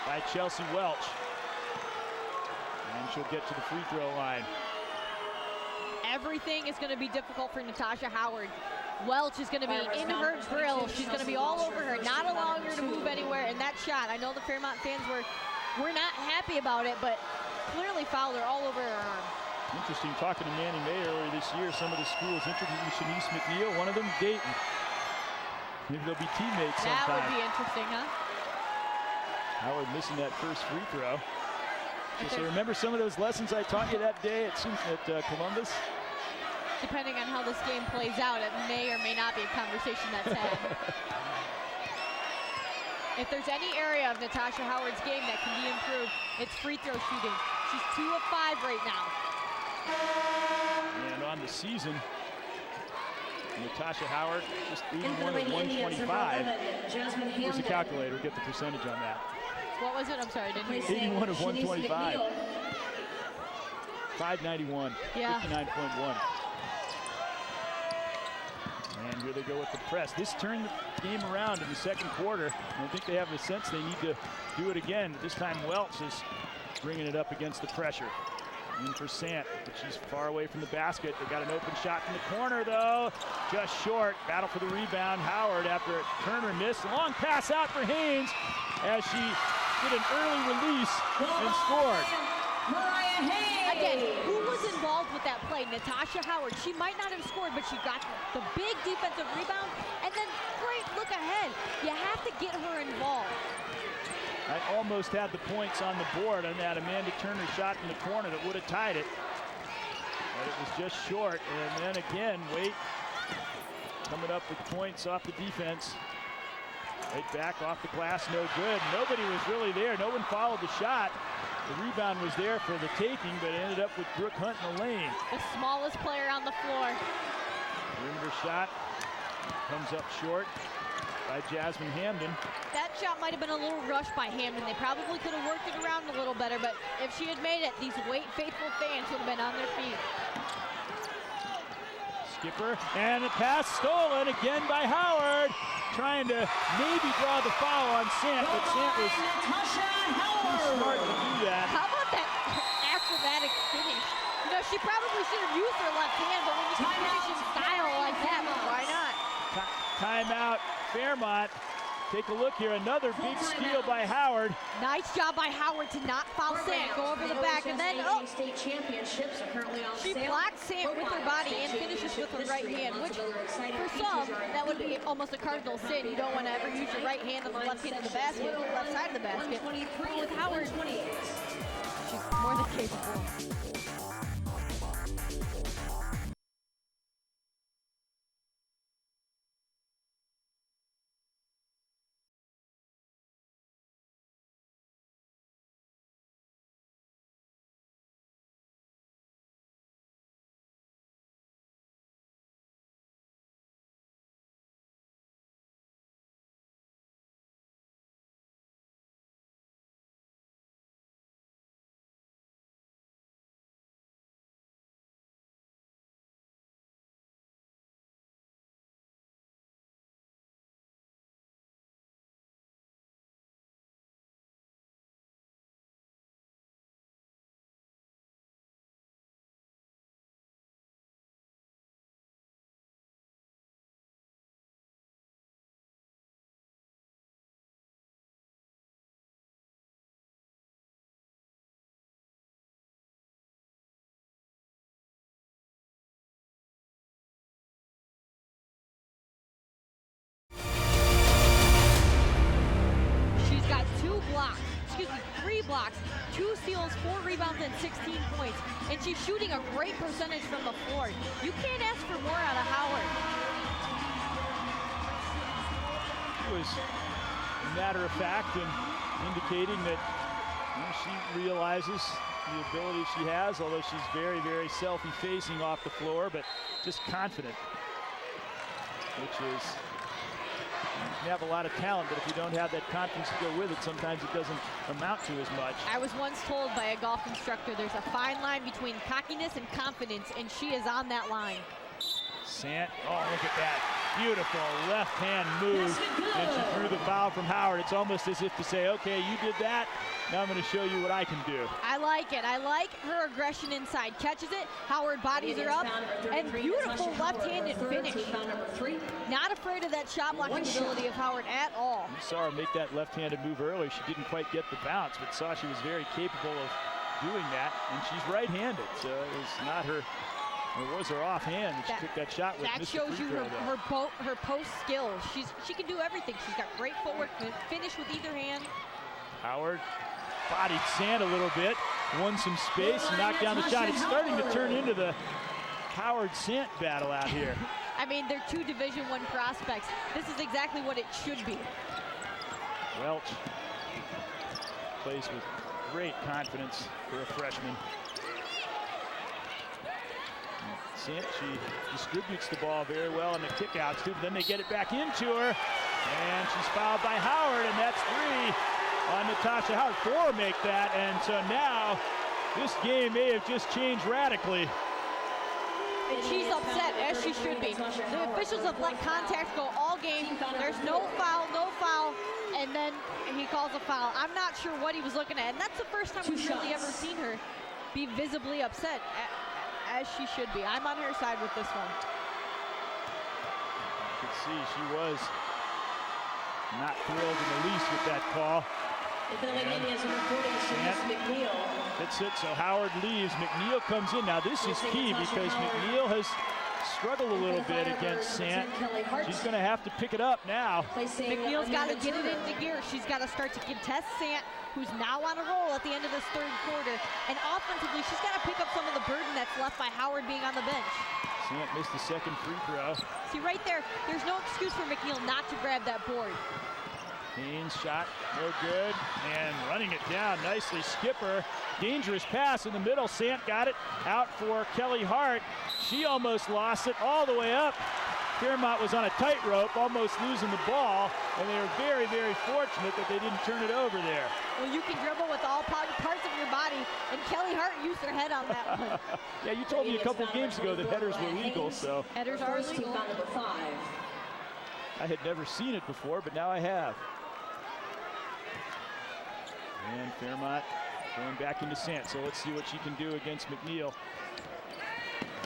by Chelsea Welch. And she'll get to the free throw line. Everything is going to be difficult for Natasha Howard. Welch is going to be in her grill. She's going to be all over her, not allowing her to move anywhere. And that shot, I know the Fairmont fans were not happy about it, but clearly fouled her all over her arm. Interesting, talking to Manny May earlier this year, some of the schools introducing Shanice McNeil, one of them Dayton. Maybe they'll be teammates sometime. That would be interesting, huh? Howard missing that first free throw. So remember some of those lessons I taught you that day at Columbus? Depending on how this game plays out, it may or may not be a conversation that's had. If there's any area of Natasha Howard's game that can be improved, it's free throw shooting. She's 2 of 5 right now. And on the season, Natasha Howard just 81 of 125. Here's the calculator, get the percentage on that. What was it? I'm sorry, I didn't hear you. 81 of 125. 591, yeah. 59.1. And here they go with the press. This turned the game around in the second quarter. I think they have a sense they need to do it again. This time Welch is bringing it up against the pressure. In for Sant, but she's far away from the basket. They got an open shot from the corner, though. Just short. Battle for the rebound. Howard after a Turner miss. Long pass out for Haynes as she did an early release and scored. Again, who was involved with that play? Natasha Howard. She might not have scored, but she got the big defensive rebound. And then great look ahead. You have to get her involved. I almost had the points on the board on that Amanda Turner shot in the corner that would have tied it. But it was just short. And then again, Waite coming up with points off the defense. Right back off the glass, no good. Nobody was really there. No one followed the shot. The rebound was there for the taking, but it ended up with Brooke Hunt in the lane. The smallest player on the floor. Perimeter shot comes up short by Jasmine Hamden. That shot might have been a little rushed by Hamden. They probably could have worked it around a little better, but if she had made it, these Waite faithful fans would have been on their feet. Skipper, and a pass stolen again by Howard. Trying to maybe draw the foul on Sant, but Sant was too smart to do that. How about that acrobatic finish? You know, she probably should have used her left hand, but when you can finish in style like that, why not? Timeout, Fairmont. Take a look here, another big steal by Howard. Nice job by Howard to not foul Sant, go over the back, and then, she blocked Sant with her body and finishes with her right hand, which for some, that would be almost a cardinal sin. You don't want to ever use your right hand on the left hand of the basket, or the left side of the basket. But with Howard, she's more than capable. Blocks, 2 steals, 4 rebounds, and 16 points. And she's shooting a great percentage from the floor. You can't ask for more out of Howard. It was matter of fact and indicating that she realizes the ability she has, although she's very, very self-effacing off the floor, but just confident, which is, you can have a lot of talent, but if you don't have that confidence to go with it, sometimes it doesn't amount to as much. I was once told by a golf instructor there's a fine line between cockiness and confidence, and she is on that line. Sant, oh, look at that. Beautiful left-hand move, and she drew the foul from Howard. It's almost as if to say, okay, you did that, now I'm going to show you what I can do. I like it. I like her aggression inside. Catches it, Howard bodies her up, and beautiful left-handed finish. Not afraid of that shot blocking ability of Howard at all. You saw her make that left-handed move earlier. She didn't quite get the bounce, but saw she was very capable of doing that, and she's right-handed, so it was not her. It was her offhand that she took that shot with. That shows you her post skills. She can do everything. She's got great footwork, finish with either hand. Howard bodied Sant a little bit, won some space, and knocked down the shot. It's starting to turn into the Howard-Sant battle out here. I mean, they're two Division I prospects. This is exactly what it should be. Welch plays with great confidence for a freshman. Sant, she distributes the ball very well in the kickouts too, but then they get it back into her, and she's fouled by Howard, and that's 3 on Natasha Howard. 4 make that, and so now this game may have just changed radically. And she's upset, as she should be. The officials have let contact go all game. There's no foul, and then he calls a foul. I'm not sure what he was looking at, and that's the first time we've really ever seen her be visibly upset, as she should be. I'm on her side with this one. You can see she was not thrilled in the least with that call. That's it, so Howard leaves. McNeil comes in. Now this is key because McNeil has struggled a little bit against Sant. She's going to have to pick it up now. McNeil's got to get it into gear. She's got to start to contest Sant, who's now on a roll at the end of this third quarter. And offensively, she's got to pick up some of the burden that's left by Howard being on the bench. Sant missed the second free throw. See right there, there's no excuse for McNeil not to grab that board. Haynes shot, no good, and running it down nicely. Skipper, dangerous pass in the middle. Sant got it out for Kelly Hart. She almost lost it all the way up. Fairmont was on a tightrope, almost losing the ball, and they were very, very fortunate that they didn't turn it over there. Well, you can dribble with all parts of your body, and Kelly Hart used her head on that one. Yeah, you told me a couple of games ago that headers were legal, so. Headers are legal. I had never seen it before, but now I have. And Fairmont going back into Sant, so let's see what she can do against McNeil.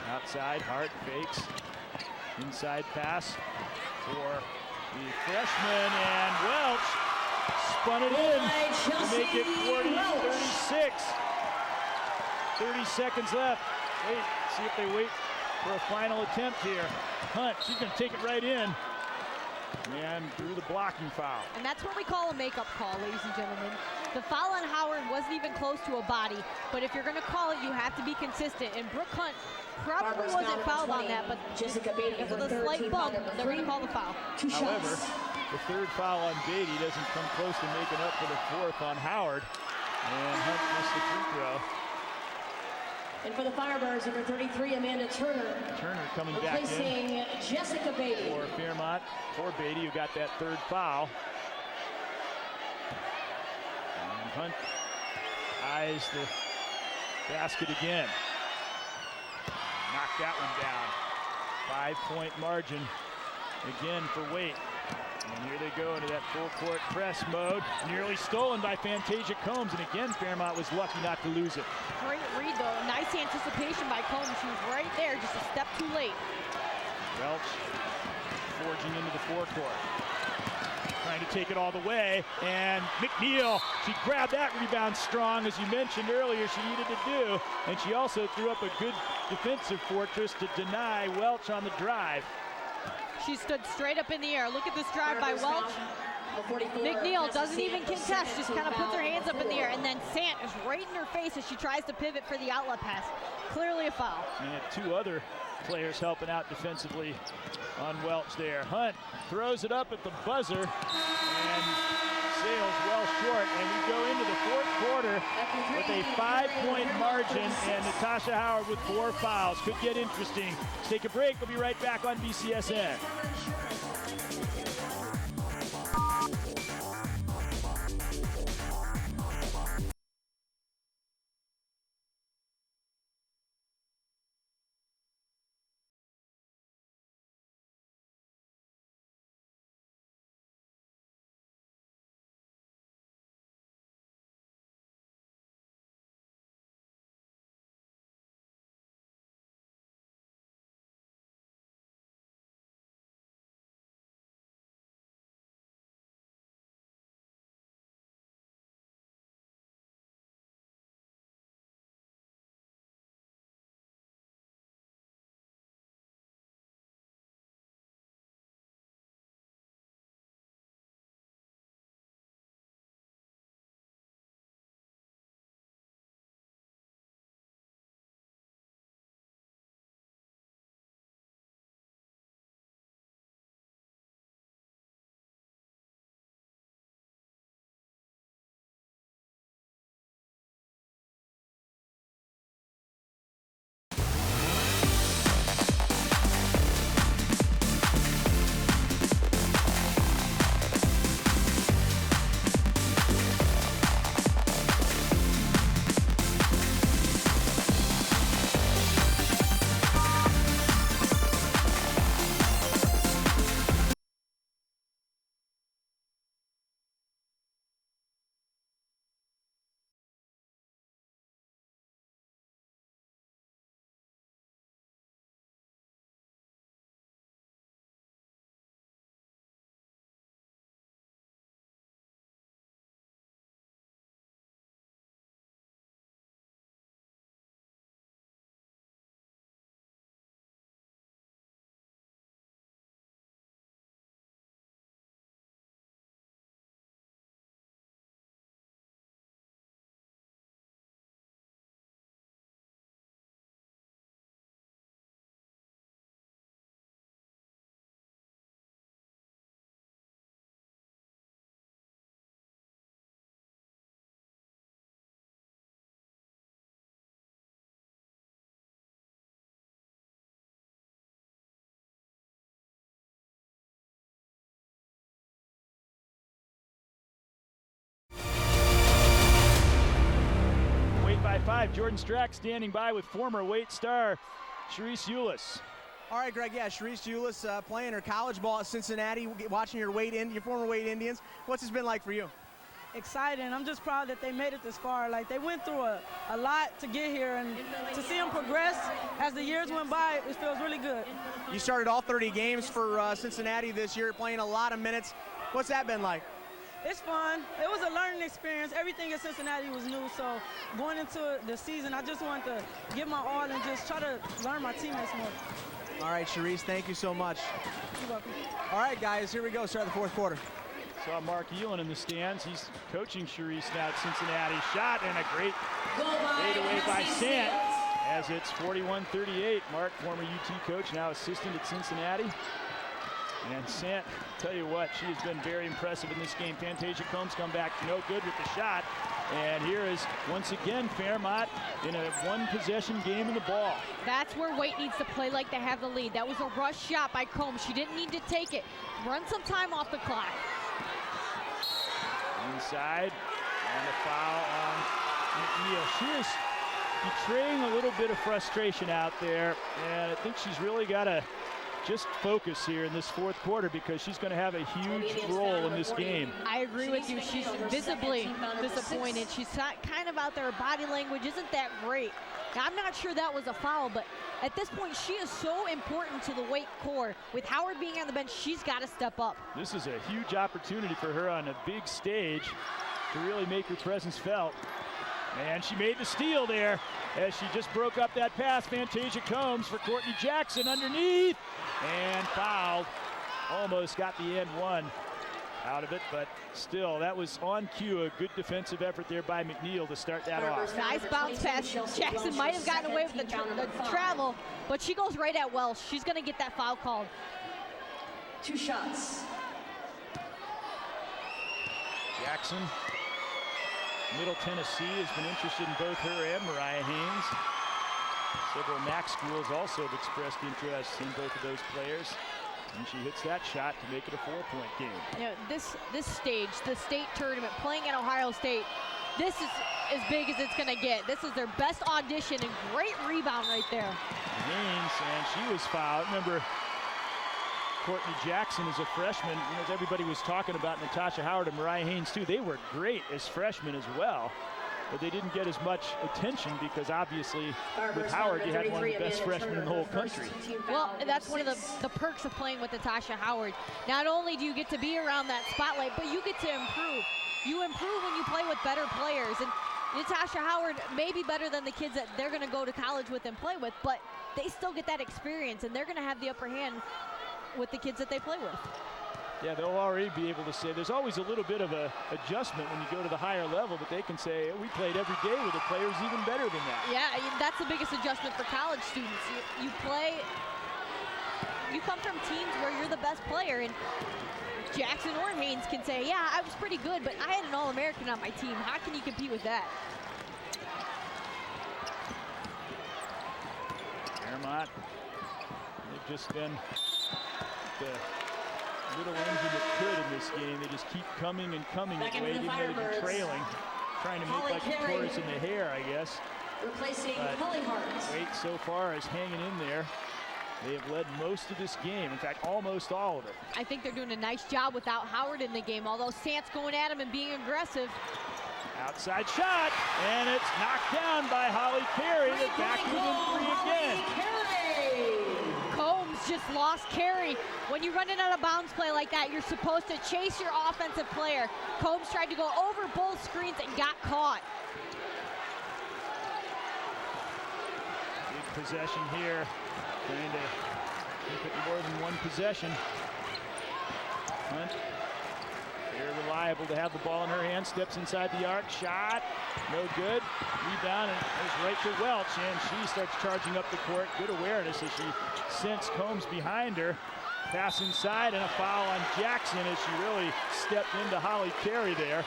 Outside, Hart fakes. Inside pass for the freshman, and Welch spun it in to make it 40-36. 30 seconds left. Wait, see if they wait for a final attempt here. Hunt, she's going to take it right in. And drew the blocking foul. And that's what we call a makeup call, ladies and gentlemen. The foul on Howard wasn't even close to a body, but if you're going to call it, you have to be consistent. And Brooke Hunt probably wasn't fouled on that, but because of the slight bump, they're going to call the foul. However, the third foul on Beatty doesn't come close to making up for the fourth on Howard. And Hunt missed the free throw. And for the Firebirds, number 33, Amanda Turner. Turner coming back in. Jessica Beatty. For Fairmont, for Beatty, who got that third foul. And Hunt eyes the basket again. Knocked that one down. 5-point margin again for Waite. And here they go into that full court press mode. Nearly stolen by Fantasia Combs. And again, Fairmont was lucky not to lose it. Great read, though. Nice anticipation by Combs. She was right there, just a step too late. Welch forging into the forecourt. Trying to take it all the way. And McNeil, she grabbed that rebound strong, as you mentioned earlier she needed to do. And she also threw up a good defensive fortress to deny Welch on the drive. She stood straight up in the air. Look at this drive by Welch. McNeil doesn't even contest, just kind of puts her hands up in the air, and then Sant is right in her face as she tries to pivot for the outlet pass. Clearly a foul. And two other players helping out defensively on Welch there. Hunt throws it up at the buzzer and sails well short, and we go into the fourth quarter with a 5-point margin, and Natasha Howard with 4 fouls. Could get interesting. Let's take a break. We'll be right back on BCSN. 5. Jordan Strack standing by with former Waite star Charisse Eulis. All right, Greg, yeah, Charisse Eulis playing her college ball at Cincinnati, watching your former Waite Indians. What's this been like for you? Exciting. I'm just proud that they made it this far. Like, they went through a lot to get here, and to see them progress as the years went by, it feels really good. You started all 30 games for Cincinnati this year, playing a lot of minutes. What's that been like? It's fun. It was a learning experience. Everything at Cincinnati was new, so going into the season, I just wanted to give my all and just try to learn my teammates more. All right, Charisse, thank you so much. You're welcome. All right, guys, here we go. Start the fourth quarter. Saw Mark Elin in the stands. He's coaching Charisse now at Cincinnati. Shot and a great fade away by Sant as it's 41-38. Mark, former UT coach, now assistant at Cincinnati. And Sant, tell you what, she has been very impressive in this game. Fantasia Combs come back no good with the shot. And here is, once again, Fairmont in a one-possession game in the ball. That's where Waite needs to play like they have the lead. That was a rush shot by Combs. She didn't need to take it. Run some time off the clock. Inside, and a foul on McNeil. She is betraying a little bit of frustration out there, and I think she's really got to just focus here in this fourth quarter because she's going to have a huge role in this game. I agree with you. She's visibly disappointed. She's kind of out there. Her body language isn't that great. Now, I'm not sure that was a foul, but at this point, she is so important to the Waite core. With Howard being on the bench, she's got to step up. This is a huge opportunity for her on a big stage to really make her presence felt. And she made the steal there as she just broke up that pass. Fantasia Combs for Courtney Jackson underneath and fouled. Almost got the end one out of it, but still, that was on cue. A good defensive effort there by McNeil to start that off. Nice bounce pass. Jackson might have gotten away with the travel, but she goes right at Welsh. She's going to get that foul called. 2 shots. Jackson, Middle Tennessee, has been interested in both her and Mariah Haynes. Several MAC schools also have expressed interest in both of those players. And she hits that shot to make it a 4-point game. You know, this stage, the state tournament, playing at Ohio State, this is as big as it's going to get. This is their best audition and great rebound right there. Haynes, and she was fouled. Remember, Courtney Jackson is a freshman. You know, as everybody was talking about Natasha Howard and Mariah Haynes too, they were great as freshmen as well. But they didn't get as much attention because obviously with Howard you had one of the best freshmen in the whole country. Well, that's one of the perks of playing with Natasha Howard. Not only do you get to be around that spotlight, but you get to improve. You improve when you play with better players. And Natasha Howard may be better than the kids that they're going to go to college with and play with, but they still get that experience, and they're going to have the upper hand with the kids that they play with. Yeah, they'll already be able to say there's always a little bit of a adjustment when you go to the higher level, but they can say we played every day with the players even better than that. Yeah, that's the biggest adjustment for college students. You come from teams where you're the best player, and Jackson or Haynes can say, yeah, I was pretty good, but I had an All-American on my team. How can you compete with that? Fairmont, they've just been the little engine that could in this game. They just keep coming and coming away, even though they've been trailing, trying to make like a tortoise in the hair, I guess. Replacing Waite so far is hanging in there. They have led most of this game, in fact, almost all of it. I think they're doing a nice job without Howard in the game, although Sant's going at him and being aggressive. Outside shot, and it's knocked down by Holly Carey. They're back within 3 again. Combs just lost Carey. When you run it out of bounds play like that, you're supposed to chase your offensive player. Combs tried to go over both screens and got caught. Big possession here. Trying to keep it more than one possession. Hunt, very reliable to have the ball in her hand. Steps inside the arc. Shot, no good. Rebound, and goes right to Welch, and she starts charging up the court. Good awareness as she sensed Combs behind her. Pass inside, and a foul on Jackson as she really stepped into Holly Carey there.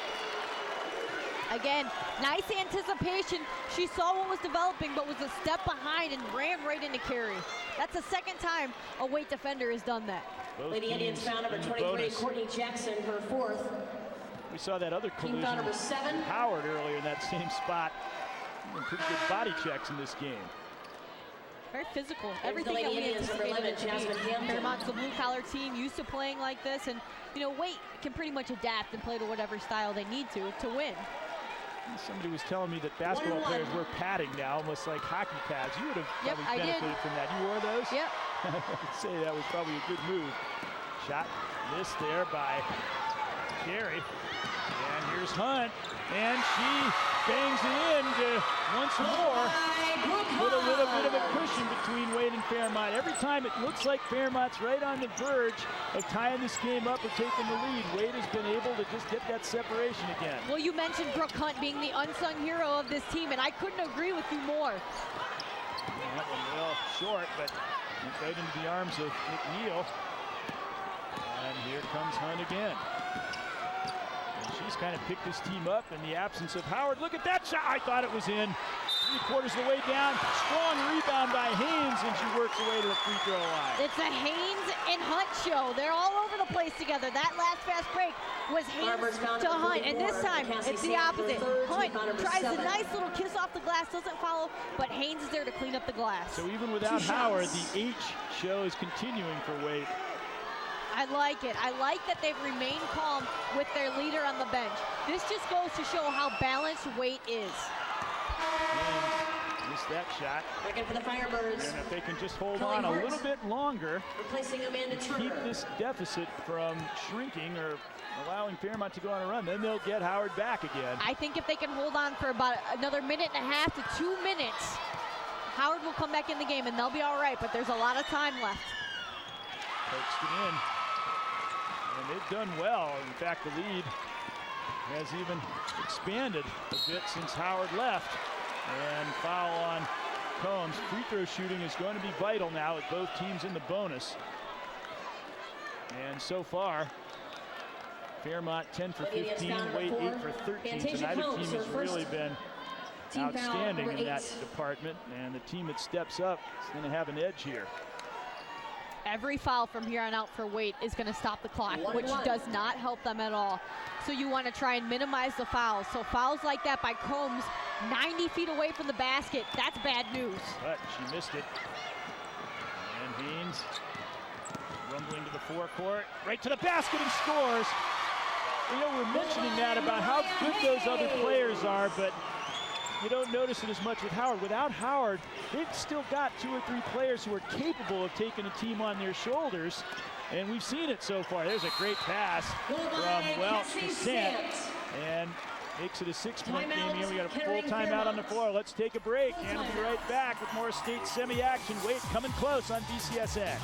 Again, nice anticipation. She saw what was developing, but was a step behind and ran right into Carey. That's the second time a Waite defender has done that. Lady Indians foul number 23, Courtney Jackson, her 4th. We saw that other collision Team foul number 7. with Howard earlier in that same spot. Pretty good body checks in this game. Very physical. Everything that we anticipated it to be. Fairmont's a blue-collar team used to playing like this, and you know, Waite can pretty much adapt and play to whatever style they need to win. Somebody was telling me that basketball players wear padding now, almost like hockey pads. You would have probably benefited from that. You wore those? Yep. I would say that was probably a good move. Shot missed there by Carey. And here's Hunt, and she bangs it in to once more put a little bit of a cushion between Waite and Fairmont. Every time it looks like Fairmont's right on the verge of tying this game up or taking the lead, Waite has been able to just get that separation again. Well, you mentioned Brooke Hunt being the unsung hero of this team, and I couldn't agree with you more. That one well short, but right into the arms of McNeil. And here comes Hunt again. She's kind of picked this team up in the absence of Howard. Look at that shot. I thought it was in. 3/4 of the way down. Strong rebound by Haynes, and she works away to the free throw line. It's a Haynes and Hunt show. They're all over the place together. That last fast break was Haynes to Hunt, and this time it's the opposite. Hunt tries a nice little kiss off the glass, doesn't follow, but Haynes is there to clean up the glass. So even without Howard, the H show is continuing for Waite. I like it. I like that they've remained calm with their leader on the bench. This just goes to show how balanced Waite is. And missed that shot. Looking for the Firebirds. And if they can just hold on a little bit longer, replacing Amanda Turner, keep this deficit from shrinking or allowing Fairmont to go on a run, then they'll get Howard back again. I think if they can hold on for about another 1.5 to 2 minutes, Howard will come back in the game and they'll be all right, but there's a lot of time left. Pokes it in. And they've done well. In fact, the lead has even expanded a bit since Howard left. And foul on Combs. Free throw shooting is going to be vital now with both teams in the bonus. And so far, Fairmont 10 for 15, Waite 8 for 13. So neither team has really been outstanding in that department. And the team that steps up is going to have an edge here. Every foul from here on out for Waite is going to stop the clock, which does not help them at all. So you want to try and minimize the fouls. So fouls like that by Combs, 90 feet away from the basket, that's bad news. But she missed it. And Haynes rumbling to the forecourt, right to the basket and scores. You know, we're mentioning that about how good those other players are, but you don't notice it as much with Howard. Without Howard, they've still got 2 or 3 players who are capable of taking a team on their shoulders, and we've seen it so far. There's a great pass from Welch to Sant, and makes it a 6-point game here. We got a full timeout on the floor. Let's take a break, and we'll be right back with more state semi-action. Waite coming close on BCSN.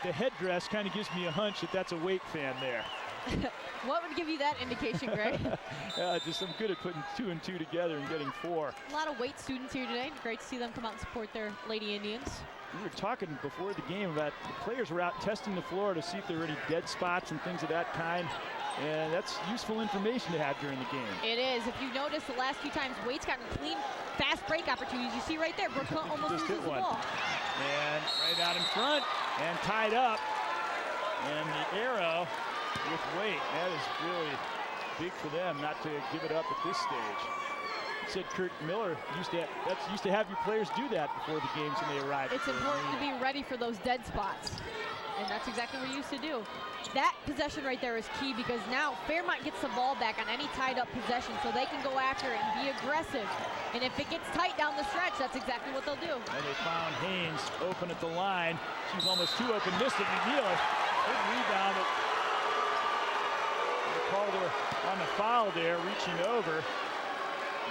The headdress kind of gives me a hunch that that's a Waite fan there. What would give you that indication, Greg? Just I'm good at putting 2 and 2 together and getting 4. A lot of Waite students here today. Great to see them come out and support their Lady Indians. We were talking before the game about the players were out testing the floor to see if there were any dead spots and things of that kind. And that's useful information to have during the game. It is. If you notice the last few times, Waite's gotten clean, fast break opportunities. You see right there, Brooke Hunt almost loses the ball. And right out in front and tied up. And the arrow with Waite. That is really big for them not to give it up at this stage. said Kurt Miller used to have your players do that before the games when they arrived. It's important to be ready for those dead spots. And that's exactly what we used to do. That possession right there is key because now Fairmont gets the ball back on any tied up possession so they can go after it and be aggressive. And if it gets tight down the stretch, that's exactly what they'll do. And they found Haynes open at the line. She's almost too open, missed it. McNeil, good rebound. They called her on the foul there, reaching over.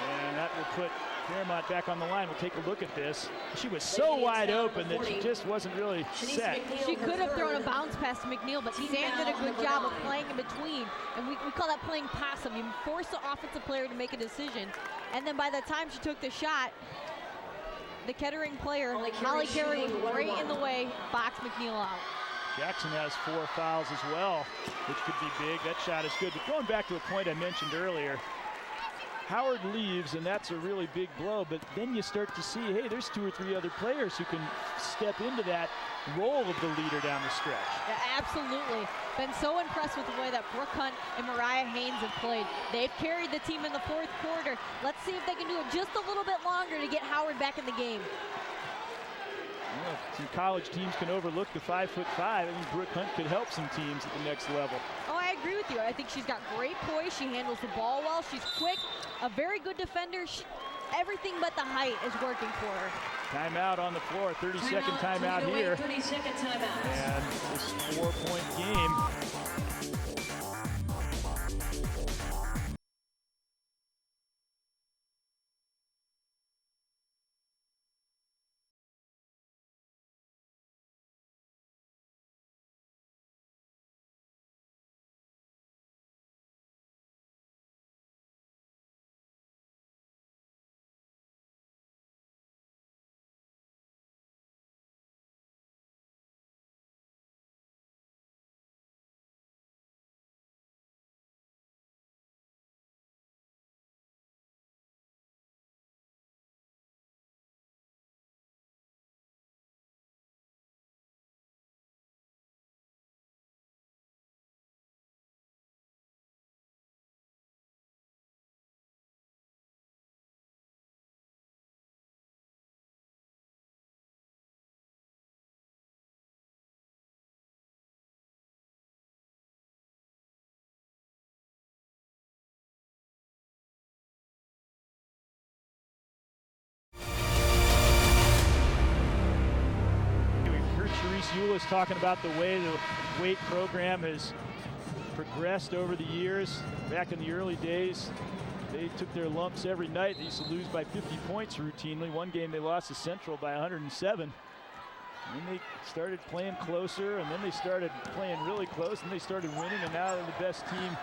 And that will put Fairmont back on the line. We'll take a look at this. She was so wide open that she just wasn't really set. She could have thrown a bounce pass to McNeil, but Sam did a good job of playing in between. And we call that playing possum. You force the offensive player to make a decision. And then by the time she took the shot, the Kettering player, Holly Carey, was right in the way, boxed McNeil out. Jackson has 4 fouls as well, which could be big. That shot is good. But going back to a point I mentioned earlier, Howard leaves, and that's a really big blow, but then you start to see, hey, there's 2 or 3 other players who can step into that role of the leader down the stretch. Yeah, absolutely. Been so impressed with the way that Brooke Hunt and Mariah Haynes have played. They've carried the team in the 4th quarter. Let's see if they can do it just a little bit longer to get Howard back in the game. Well, some college teams can overlook the 5'5". I think Brooke Hunt could help some teams at the next level. Oh, I agree with you. I think she's got great poise. She handles the ball well. She's quick, a very good defender. Everything but the height is working for her. Timeout on the floor, 30-second timeout here. 30-second timeout. And this 4-point game. Eula's talking about the way the Waite program has progressed over the years. Back in the early days, they took their lumps every night. They used to lose by 50 points routinely. One game they lost to Central by 107. And then they started playing closer, and then they started playing really close, and they started winning, and now they're the best team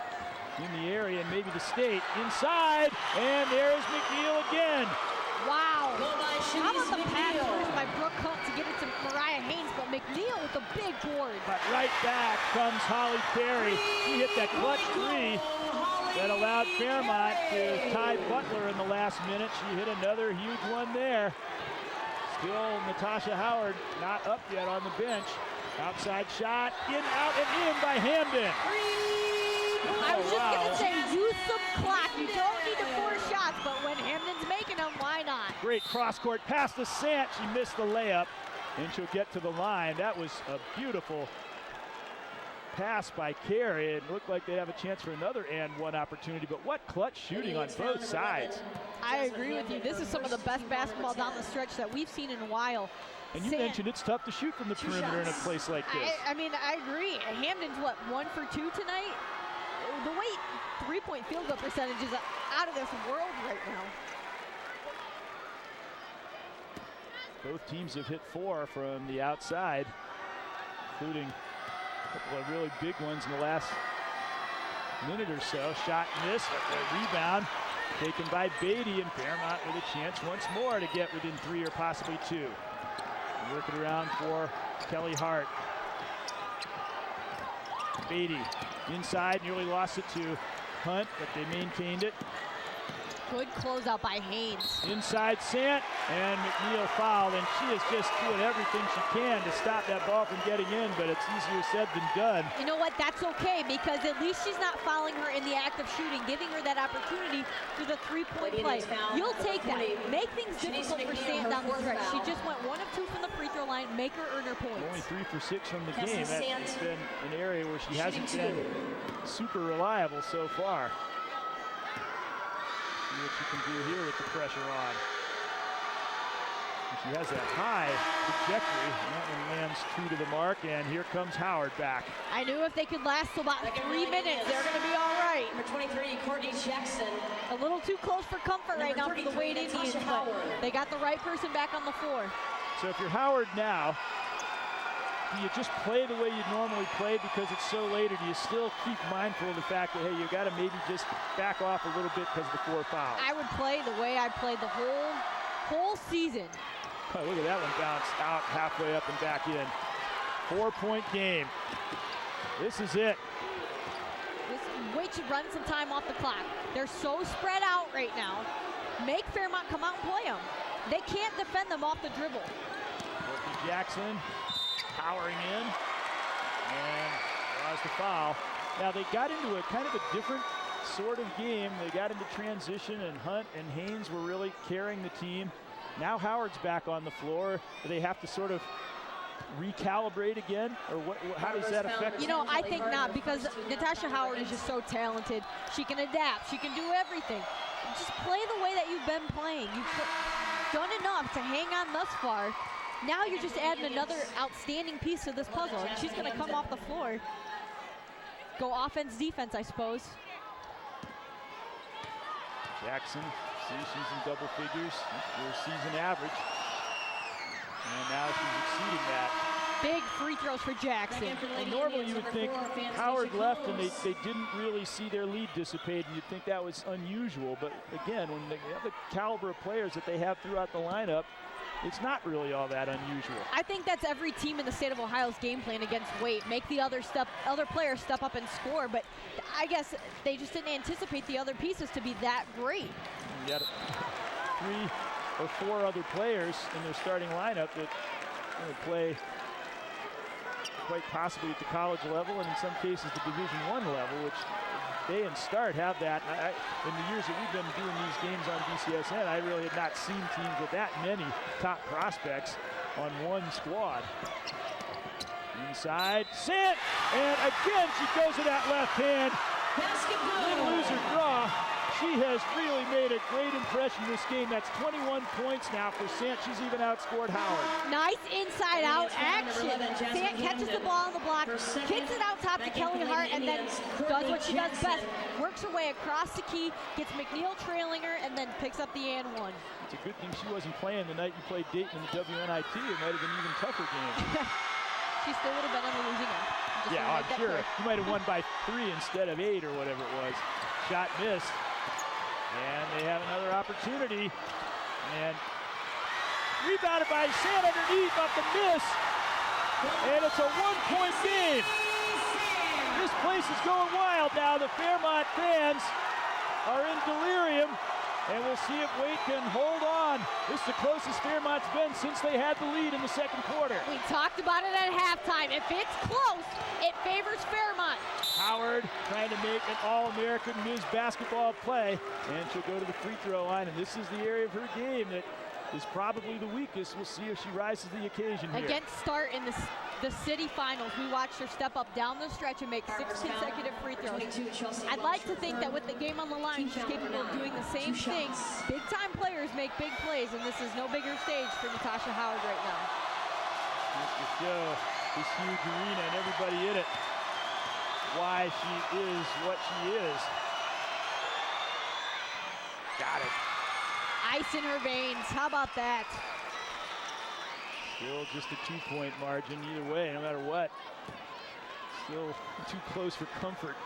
in the area and maybe the state. Inside, and there's McNeil again. Wow. How about the pass first by Brooke Hunt to get it to Mariah Haynes, but McNeil with a big board. But right back comes Holly Carey. She hit that clutch 3 that allowed Fairmont to tie Butler in the last minute. She hit another huge one there. Still Natasha Howard not up yet on the bench. Outside shot, in, out, and in by Hamden. I was just going to say, use some clock. You don't need to force shots, but when Hamden's making them, why not? Great cross-court pass to Sant. She missed the layup, and she'll get to the line. That was a beautiful pass by Carey. It looked like they'd have a chance for another and one opportunity, but what clutch shooting on both sides. I agree with you. This is some of the best basketball down the stretch that we've seen in a while. And you mentioned it's tough to shoot from the perimeter in a place like this. I mean, I agree. Hamden's, what, 1 for 2 tonight? The Waite three-point field goal percentage is out of this world right now. Both teams have hit 4 from the outside, including a couple of really big ones in the last minute or so. Shot missed, a rebound taken by Beatty, and Fairmont with a chance once more to get within 3 or possibly 2. Work it around for Kelly Hart. Beatty inside, nearly lost it to Hunt, but they maintained it. Good closeout by Haynes. Inside Sant, and McNeil fouled, and she is just doing everything she can to stop that ball from getting in, but it's easier said than done. You know what? That's okay, because at least she's not fouling her in the act of shooting, giving her that opportunity for the three-point play. You'll take that. Make things difficult for Sant down the stretch. She just went 1 of 2 from the free throw line. Make her earn her points. Only 3 for 6 from the game. That's been an area where she hasn't been super reliable so far. See what she can do here with the pressure on. And she has that high trajectory, and that one lands true to the mark, and here comes Howard back. I knew if they could last about 3 minutes, they're going to be all right. Number 23, Courtney Jackson. A little too close for comfort right now for the Waite Indians, but they got the right person back on the floor. So if you're Howard now, do you just play the way you'd normally play because it's so late, or do you still keep mindful of the fact that, hey, you got to maybe just back off a little bit because of the 4 fouls? I would play the way I played the whole season. Oh, look at that one bounced out halfway up and back in. 4-point game. This is it. Waite should run some time off the clock. They're so spread out right now. Make Fairmont come out and play them. They can't defend them off the dribble. Courtney Jackson powering in and draws the foul. Now they got into a kind of a different sort of game. They got into transition, and Hunt and Haynes were really carrying the team. Now Howard's back on the floor. Do they have to sort of recalibrate again, or how does that affect? You know, I think not, because Natasha Howard is just so talented. She can adapt. She can do everything. Just play the way that you've been playing. You've done enough to hang on thus far. Now you're just adding another outstanding piece to this puzzle. And she's going to come off the floor. Go offense, defense, I suppose. Jackson, see, she's in double figures. Her season average. And now she's exceeding that. Big free throws for Jackson. Well, normally you would think Howard left and they didn't really see their lead dissipate, and you'd think that was unusual. But again, when they have the caliber of players that they have throughout the lineup, it's not really all that unusual. I think that's every team in the state of Ohio's game plan against Waite. Make the other players step up and score, but I guess they just didn't anticipate the other pieces to be that great. You got 3 or 4 other players in their starting lineup that play quite possibly at the college level, and in some cases the Division I level, which they and Start have that. In the years that we've been doing these games on BCSN, I really had not seen teams with that many top prospects on one squad. Inside, Sant, and again she goes to that left hand. Didn't lose her draw. She has really made a great impression this game. That's 21 points now for Sant. She's even outscored Howard. Nice inside-out action. Sant catches the ball on the block, kicks it out top to Kelly Hart, and then does what she does best. Works her way across the key, gets McNeil trailing her, and then picks up the and one. It's a good thing she wasn't playing the night you played Dayton in the WNIT. It might have been an even tougher game. She still would have been on the losing end. Yeah, I'm sure. You might have won by 3 instead of 8 or whatever it was. Shot missed. And they have another opportunity. And rebounded by Sant underneath off the miss. And it's a 1-point game. This place is going wild now. The Fairmont fans are in delirium. And we'll see if Waite can hold on. This is the closest Fairmont's been since they had the lead in the second quarter. We talked about it at halftime. If it's close, it favors Fairmont. Howard trying to make an All-American Ms. basketball play, and she'll go to the free throw line, and this is the area of her game that is probably the weakest. We'll see if she rises to the occasion here. Against Start in the city finals, we watched her step up down the stretch and make 6 consecutive free throws. I'd like to think that with the game on the line, she's capable of doing the same thing. Big-time players make big plays, and this is no bigger stage for Natasha Howard right now. Just to show this huge arena and everybody in it why she is what she is. Got it. Ice in her veins. How about that? Still just a 2-point margin either way, no matter what. Still too close for comfort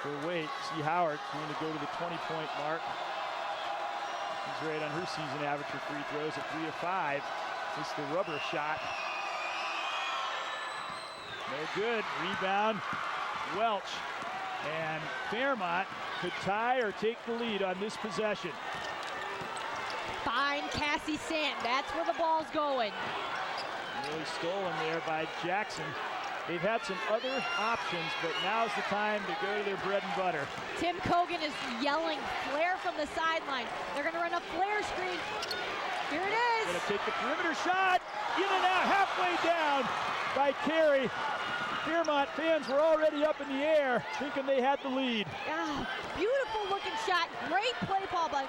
for Waite. See Howard going to go to the 20-point mark. She's right on her season average for free throws at 3 of 5. This is the rubber shot. No good. Rebound. Welch. And Fairmont could tie or take the lead on this possession. Fine Cassie Sant. That's where the ball's going. Really stolen there by Jackson. They've had some other options, but now's the time to go to their bread and butter. Tim Cogan is yelling flare from the sideline. They're going to run a flare screen. Here it is. Going to take the perimeter shot. In and out, halfway down by Carey. Fairmont fans were already up in the air, thinking they had the lead. Beautiful looking shot. Great play call by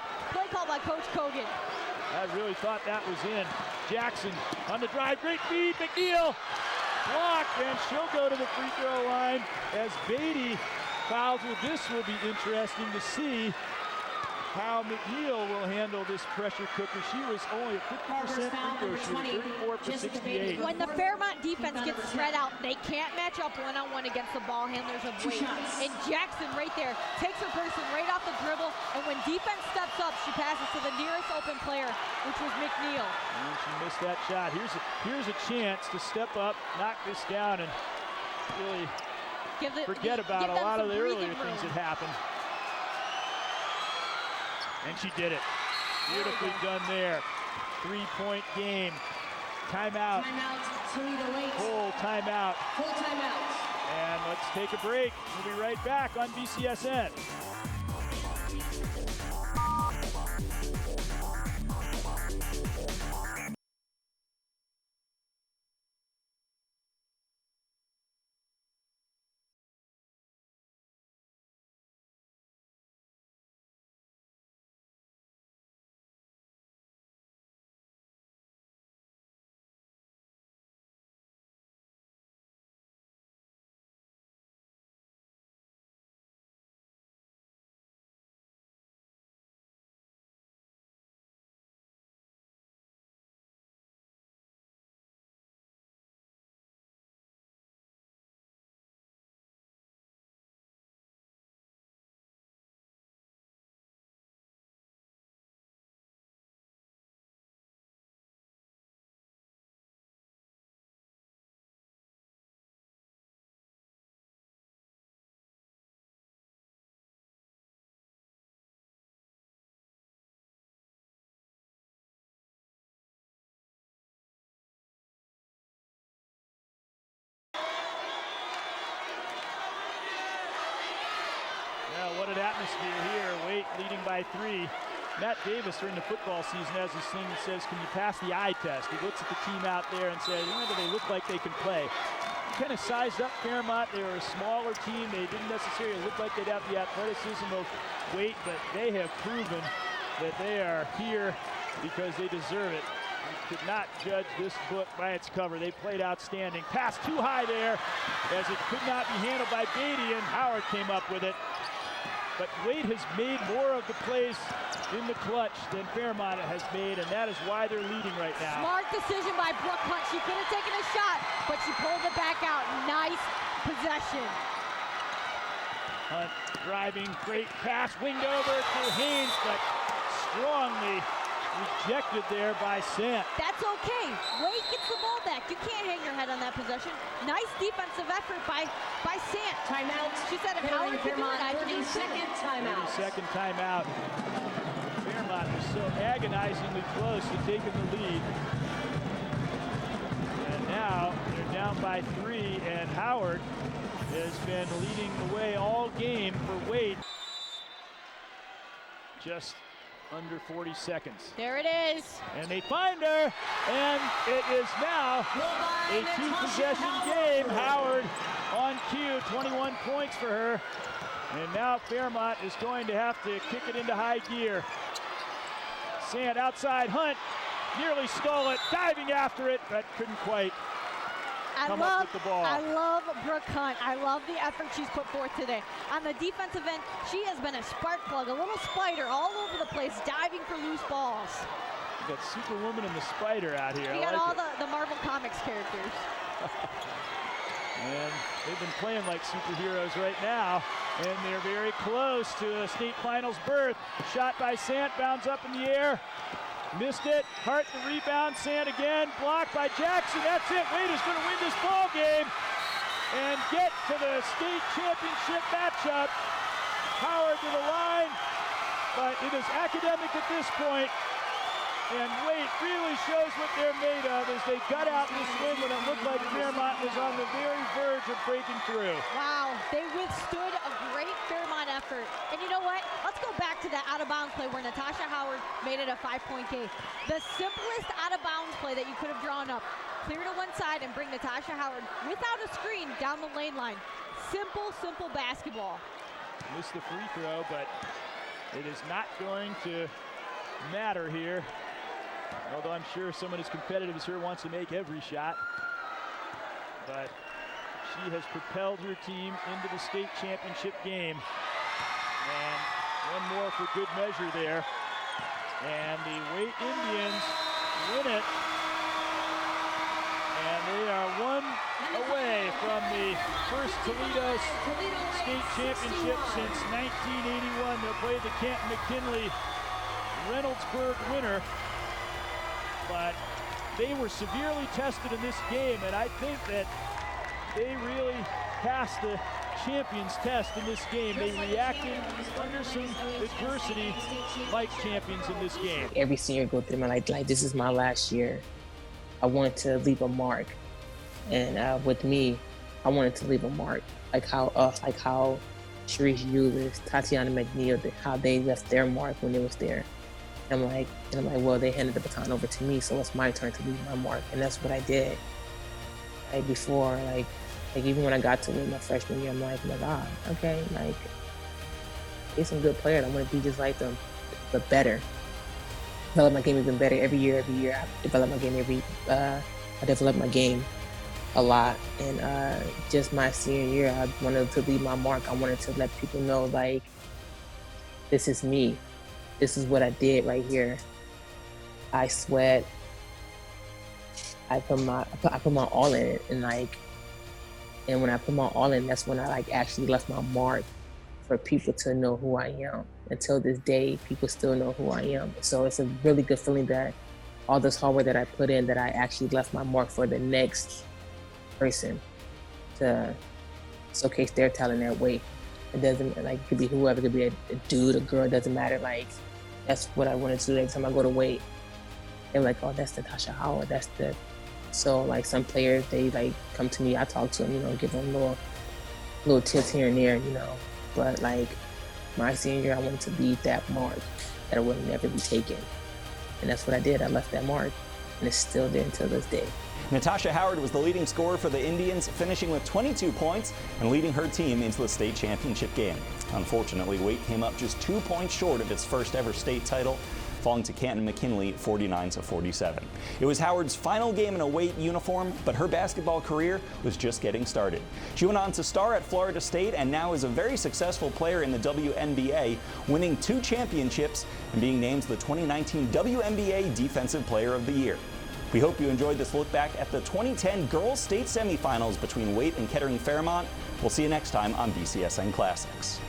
Coach Cogan. I really thought that was in. Jackson on the drive, great feed, McNeil blocked, and she'll go to the free throw line as Beatty fouls. This will be interesting to see how McNeil will handle this pressure cooker. She was only a 50% free throw shooter, 34 for 68. When the Fairmont defense gets spread out, they can't match up one-on-one against the ball handlers of Waite. And Jackson right there takes her person right off the dribble, and when defense steps up, she passes to the nearest open player, which was McNeil. And she missed that shot. Here's a chance to step up, knock this down, and really forget about a lot of the earlier things that happened. And she did it. Beautifully done there. 3-point game. Timeout. Full timeout. And let's take a break. We'll be right back on BCSN. What an atmosphere here. Waite leading by 3. Matt Davis during the football season has this thing that says, can you pass the eye test? He looks at the team out there and says, do they look like they can play? Kind of sized up Fairmont. They were a smaller team. They didn't necessarily look like they'd have the athleticism of Waite, but they have proven that they are here because they deserve it. You could not judge this book by its cover. They played outstanding. Pass too high there as it could not be handled by Beatty, and Howard came up with it. But Waite has made more of the plays in the clutch than Fairmont has made, and that is why they're leading right now. Smart decision by Brooke Hunt. She could have taken a shot, but she pulled it back out. Nice possession. Hunt driving, great pass, winged over to Haynes, but strongly rejected there by Sant. That's okay. Waite gets the ball back. You can't hang your head on that possession. Nice defensive effort by Sant. Timeout. She said if Howard could do it, I could do it. 30-second timeout. 30-second timeout. Fairmont was so agonizingly close to taking the lead. And now they're down by 3, and Howard has been leading the way all game for Waite. Just under 40 seconds. There it is. And they find her, and it is now a 2-possession game. Howard on cue, 21 points for her. And now Fairmont is going to have to kick it into high gear. Sant outside, Hunt nearly stole it, diving after it, but couldn't quite come up with the ball. I love Brooke Hunt. I love the effort she's put forth today. On the defensive end, she has been a spark plug, a little spider all over the place, diving for loose balls. You got Superwoman and the Spider out here. We got all the Marvel Comics characters. And they've been playing like superheroes right now, and they're very close to a state finals berth. Shot by Sant, bounds up in the air. Missed it. Hart the rebound. Sant again. Blocked by Jackson. That's it. Waite is going to win this ball game. and get to the state championship matchup. Howard to the line, but it is academic at this point. And Waite really shows what they're made of as they gut out this win when it looked like Fairmont was on the very verge of breaking through. Wow, they withstood a great Fairmont effort. And you know what? Let's go back to that out-of-bounds play where Natasha Howard made it a 5-point game. The simplest out-of-bounds play that you could have drawn up. Clear to one side and bring Natasha Howard without a screen down the lane line. Simple, simple basketball. Missed the free throw, but it is not going to matter here. Although I'm sure someone as competitive as her wants to make every shot. But she has propelled her team into the state championship game. And one more for good measure there. And the Waite Indians win it. And they are one away from the first Toledo state championship since 1981. They'll play the Canton-McKinley Reynoldsburg winner. But they were severely tested in this game, and I think that they really passed the champions test in this game. They reacted under some adversity like champions in this game. Every senior go through my life, like this is my last year. I wanted to leave a mark, and with me, I wanted to leave a mark, like how Sharice Eulis, Tatiana McNeil, how they left their mark when they was there. I'm like, well, they handed the baton over to me, so it's my turn to leave my mark, and that's what I did. Like before, like even when I got to win my freshman year, I'm like, okay, like, they're some good players. I want to be just like them, but better. Develop my game even better every year. I develop my game I develop my game a lot, and just my senior year, I wanted to leave my mark. I wanted to let people know, like, this is me. This is what I did right here. I sweat. I put my all in it, and when I put my all in, that's when I actually left my mark for people to know who I am. Until this day, people still know who I am. So it's a really good feeling that all this hard work that I put in, that I actually left my mark for the next person to showcase their talent that way. It doesn't, it could be whoever, it could be a dude, a girl, it doesn't matter. That's what I wanted to do every time I go to Waite. They're like, oh, that's Natasha Howard, so some players, they come to me, I talk to them, give them little tips here and there, but my senior year, I wanted to leave that mark that will never be taken. And that's what I did. I left that mark, and it's still there until this day. Natasha Howard was the leading scorer for the Indians, finishing with 22 points and leading her team into the state championship game. Unfortunately, Waite came up just 2 points short of its first ever state title, falling to Canton-McKinley 49-47. It was Howard's final game in a Waite uniform, but her basketball career was just getting started. She went on to star at Florida State and now is a very successful player in the WNBA, winning 2 championships and being named the 2019 WNBA Defensive Player of the Year. We hope you enjoyed this look back at the 2010 Girls State Semifinals between Waite and Kettering Fairmont. We'll see you next time on BCSN Classics.